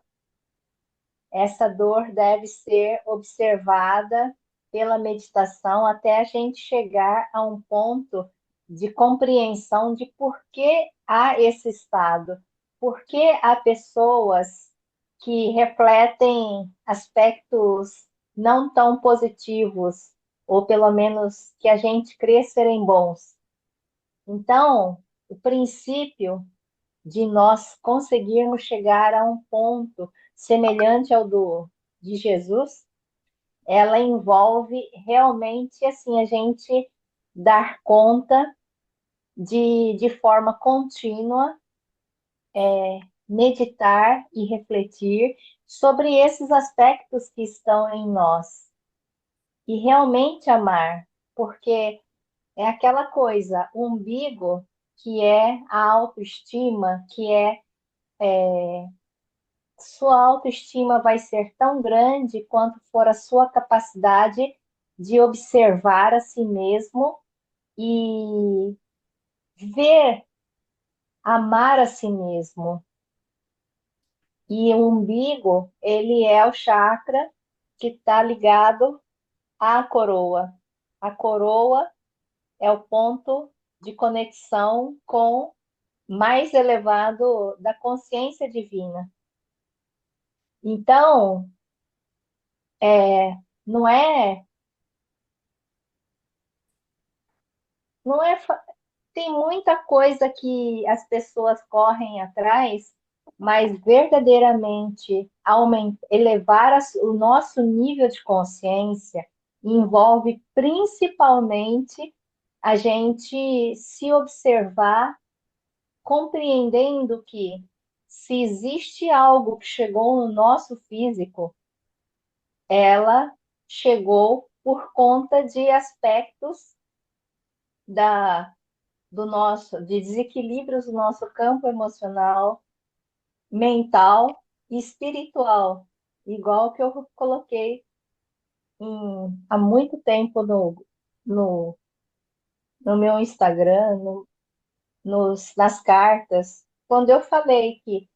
essa dor deve ser observada pela meditação até a gente chegar a um ponto de compreensão de por que há esse estado, por que há pessoas que refletem aspectos não tão positivos, ou pelo menos que a gente crê serem bons. Então, o princípio de nós conseguirmos chegar a um ponto semelhante ao de Jesus, ela envolve realmente assim a gente dar conta de forma contínua, meditar e refletir sobre esses aspectos que estão em nós e realmente amar, porque é aquela coisa, o umbigo, que é a autoestima, que é sua autoestima vai ser tão grande quanto for a sua capacidade de observar a si mesmo e ver, amar a si mesmo. E o umbigo, ele é o chakra que está ligado A coroa. A coroa é o ponto de conexão com mais elevado da consciência divina. Então, não é, não é, tem muita coisa que as pessoas correm atrás, mas verdadeiramente elevar o nosso nível de consciência envolve principalmente a gente se observar, compreendendo que se existe algo que chegou no nosso físico, ela chegou por conta de aspectos da, de desequilíbrios do nosso campo emocional, mental e espiritual, igual que eu coloquei há muito tempo no, no meu Instagram, nas cartas, quando eu falei que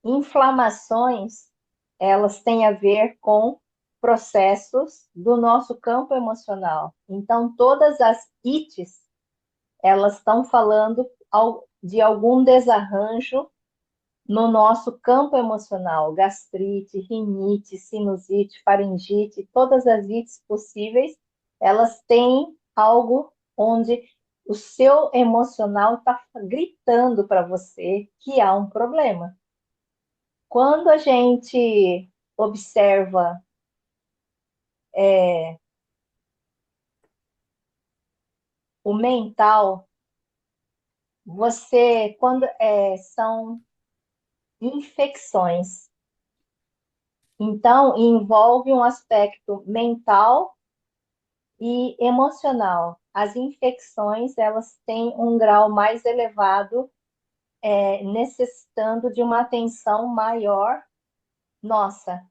inflamações, elas têm a ver com processos do nosso campo emocional. Então, todas as ites, elas estão falando de algum desarranjo no nosso campo emocional, gastrite, rinite, sinusite, faringite, todas as ites possíveis, elas têm algo onde o seu emocional está gritando para você que há um problema. Quando a gente observa o mental, quando são infecções, então envolve um aspecto mental e emocional. As infecções, elas têm um grau mais elevado, necessitando de uma atenção maior nossa,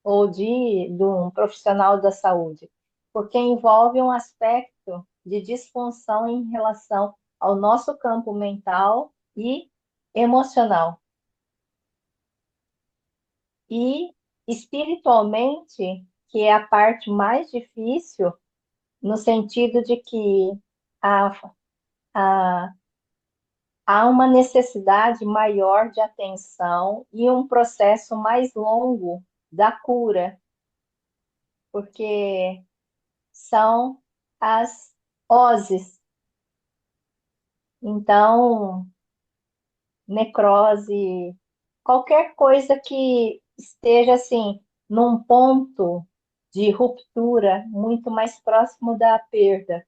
ou de um profissional da saúde, porque envolve um aspecto de disfunção em relação ao nosso campo mental e emocional. E espiritualmente, que é a parte mais difícil, no sentido de que há, há, há uma necessidade maior de atenção e um processo mais longo da cura, porque são as oses. Então, necrose, qualquer coisa que esteja assim, num ponto de ruptura muito mais próximo da perda.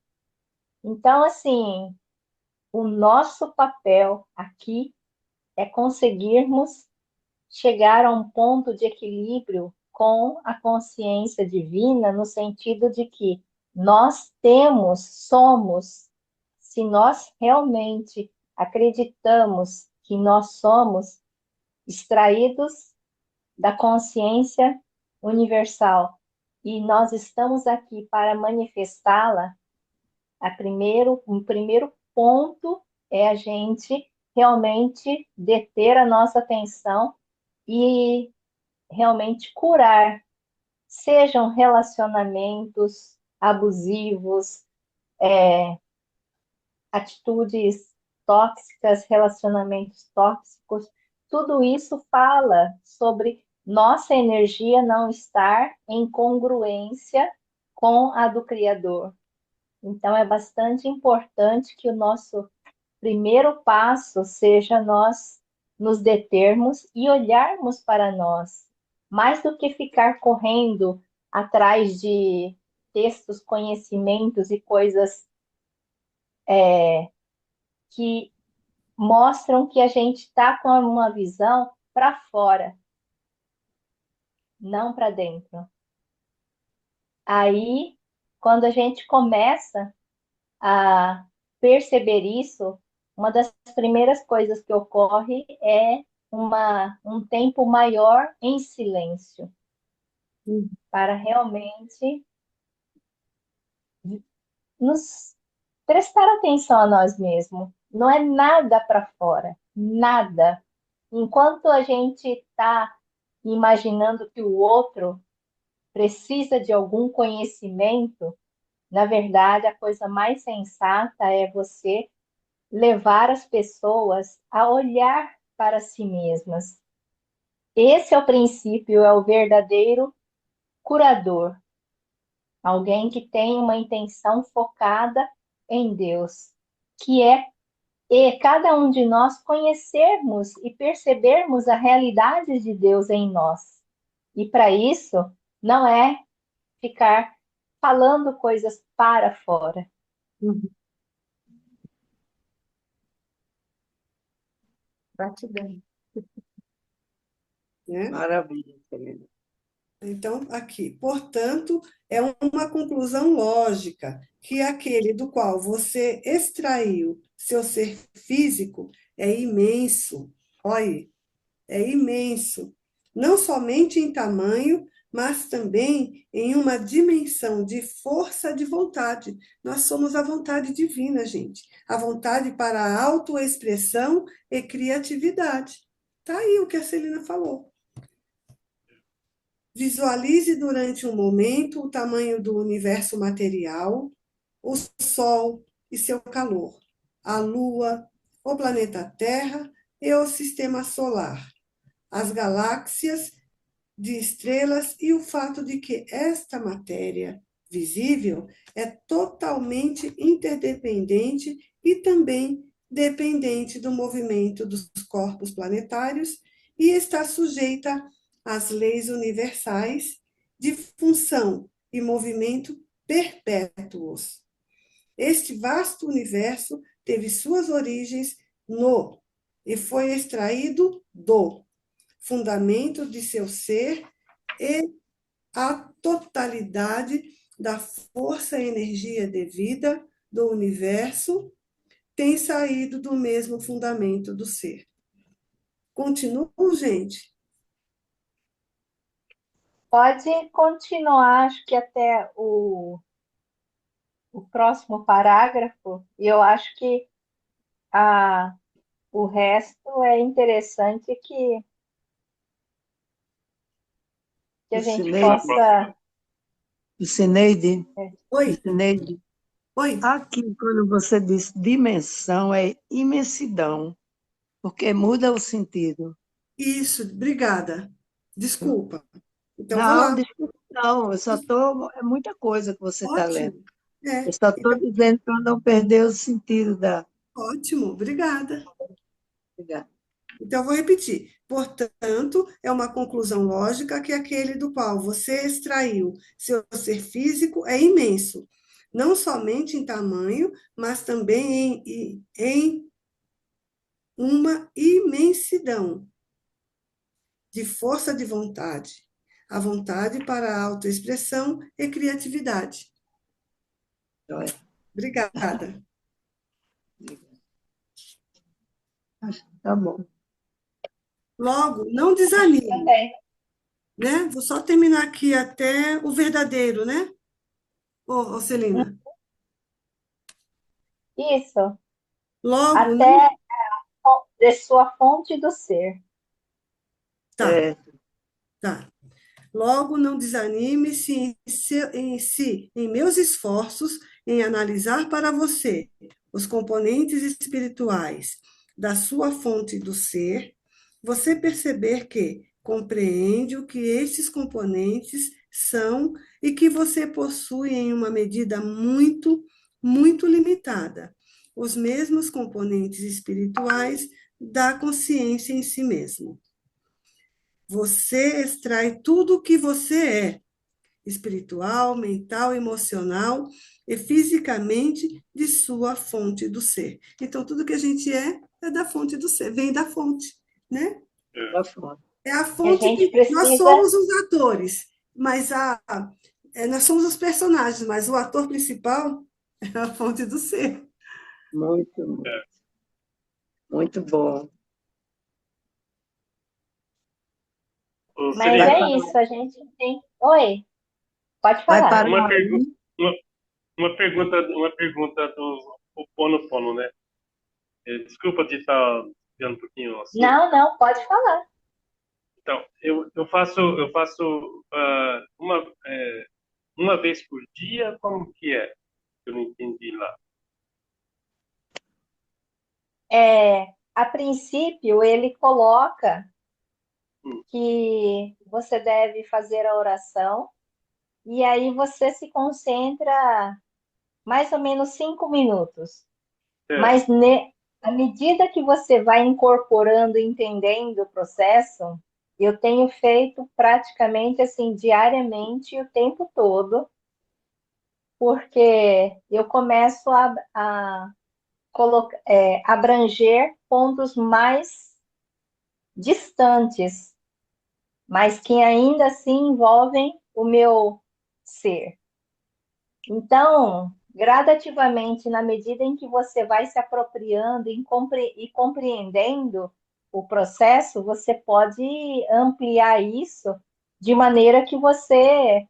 Então, assim, o nosso papel aqui é conseguirmos chegar a um ponto de equilíbrio com a consciência divina, no sentido de que nós somos, se nós realmente acreditamos que nós somos extraídos da consciência universal e nós estamos aqui para manifestá-la, o primeiro ponto é a gente realmente deter a nossa atenção e realmente curar, sejam relacionamentos abusivos, atitudes tóxicas, relacionamentos tóxicos, tudo isso fala sobre nossa energia não estar em congruência com a do Criador. Então, é bastante importante que o nosso primeiro passo seja nós nos determos e olharmos para nós, mais do que ficar correndo atrás de textos, conhecimentos e coisas que mostram que a gente está com uma visão para fora, não para dentro. Aí, quando a gente começa a perceber isso, uma das primeiras coisas que ocorre é um tempo maior em silêncio, para realmente nos prestar atenção a nós mesmos. Não é nada para fora, nada. Enquanto a gente está imaginando que o outro precisa de algum conhecimento, na verdade, a coisa mais sensata é você levar as pessoas a olhar para si mesmas. Esse é o princípio, é o verdadeiro curador, alguém que tem uma intenção focada em Deus, que é cada um de nós conhecermos e percebermos a realidade de Deus em nós. E para isso, não é ficar falando coisas para fora. Uhum. Gratidão. né? Maravilha, Celina. Então, aqui, portanto, é uma conclusão lógica que aquele do qual você extraiu seu ser físico é imenso. Olha aí, é imenso. Não somente em tamanho, mas também em uma dimensão de força de vontade. Nós somos a vontade divina, gente. A vontade para a autoexpressão e criatividade. Está aí o que a Celina falou. Visualize durante um momento o tamanho do universo material, o Sol e seu calor, a Lua, o planeta Terra e o sistema solar, as galáxias de estrelas e o fato de que esta matéria visível é totalmente interdependente e também dependente do movimento dos corpos planetários e está sujeita às leis universais de função e movimento perpétuos. Este vasto universo teve suas origens no e foi extraído do fundamento de seu ser e a totalidade da força e energia de vida do universo tem saído do mesmo fundamento do ser. Continuo, gente? Pode continuar, acho que até o próximo parágrafo, e eu acho que o resto é interessante que a gente Lucineide, possa. Lucineide, Oi, Lucineide, oi. aqui quando você diz dimensão é imensidão, porque muda o sentido. Isso, obrigada. Desculpa. Então, vou Não, lá. desculpa, não, eu só estou. É muita coisa que você está lendo. Ótimo. É, Eu só estou então, dizendo para não perder o sentido da. ótimo, obrigada. Obrigada. Então, vou repetir. Portanto, é uma conclusão lógica que aquele do qual você extraiu seu ser físico é imenso, não somente em tamanho, mas também em uma imensidão de força de vontade, a vontade para a autoexpressão e criatividade. Joia. Obrigada. Acho que tá bom. Logo, não desanime, Também. né? Vou só terminar aqui até o verdadeiro, né? Ô, Celina. Isso, Logo, não. até de sua fonte do ser. Tá, tá. Logo, não desanime em meus esforços em analisar para você os componentes espirituais da sua fonte do ser, você perceber que compreende o que estes componentes são e que você possui em uma medida muito, muito limitada, os mesmos componentes espirituais da consciência em si mesmo. Você extrai tudo o que você é, espiritual, mental, emocional e fisicamente de sua fonte do ser. Então, tudo que a gente é da fonte do ser, vem da fonte, né? Tá fora. É a E a fonte, gente nós precisa. somos os atores, mas nós somos os personagens, mas o ator principal é a fonte do ser. Muito, muito bom. Ô, Mas Vai Celina, é parar, isso, a gente tem. Oi, pode vai falar. parar uma pergunta, aí. uma, uma pergunta do Ho'oponopono, né? Desculpa te estar desviando um pouquinho o assunto. Não, não, pode falar. Então, eu faço uma vez por dia, como que é? Eu não entendi lá. A princípio, ele coloca Hum, que você deve fazer a oração e aí você se concentra mais ou menos 5 minutos. certo. Mas à medida que você vai incorporando e entendendo o processo, eu tenho feito praticamente assim diariamente o tempo todo, porque eu começo a abranger pontos mais distantes, mas que ainda assim envolvem o meu ser. Então, gradativamente, na medida em que você vai se apropriando e compreendendo o processo, você pode ampliar isso de maneira que você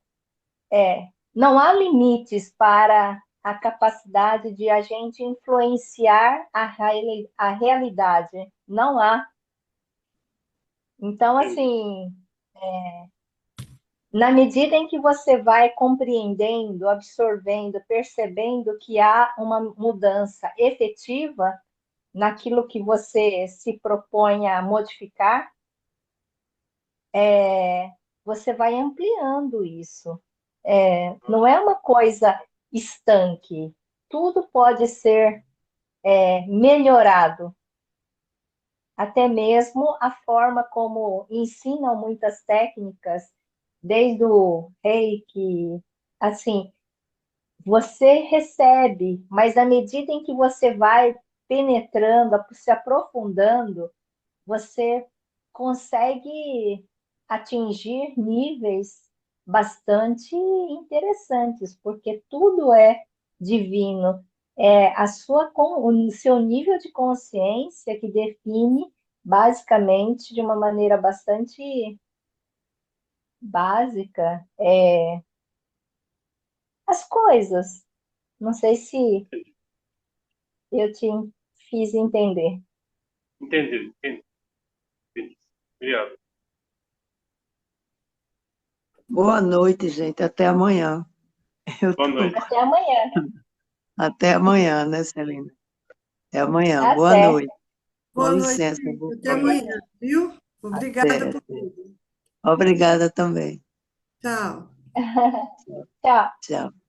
não há limites para a capacidade de a gente influenciar a realidade. Não há. Então, Entendi. assim, na medida em que você vai compreendendo, absorvendo, percebendo que há uma mudança efetiva naquilo que você se propõe a modificar, você vai ampliando isso. Não é uma coisa estanque. Tudo pode ser melhorado. Até mesmo a forma como ensinam muitas técnicas, desde o reiki, assim, você recebe, mas à medida em que você vai penetrando, se aprofundando, você consegue atingir níveis bastante interessantes, porque tudo é divino. O seu nível de consciência que define, basicamente, de uma maneira bastante básica, as coisas. Não sei se eu te fiz entender. Entendi. Obrigado. Boa noite, gente. Até amanhã. Eu Boa tô... noite. Até amanhã. Até amanhã, né, Celina? Até amanhã. Boa Até. noite. Com Boa noite, licença. até Boa noite. amanhã, viu? Obrigada Até. por tudo. Obrigada também. Tchau. Tchau. Tchau.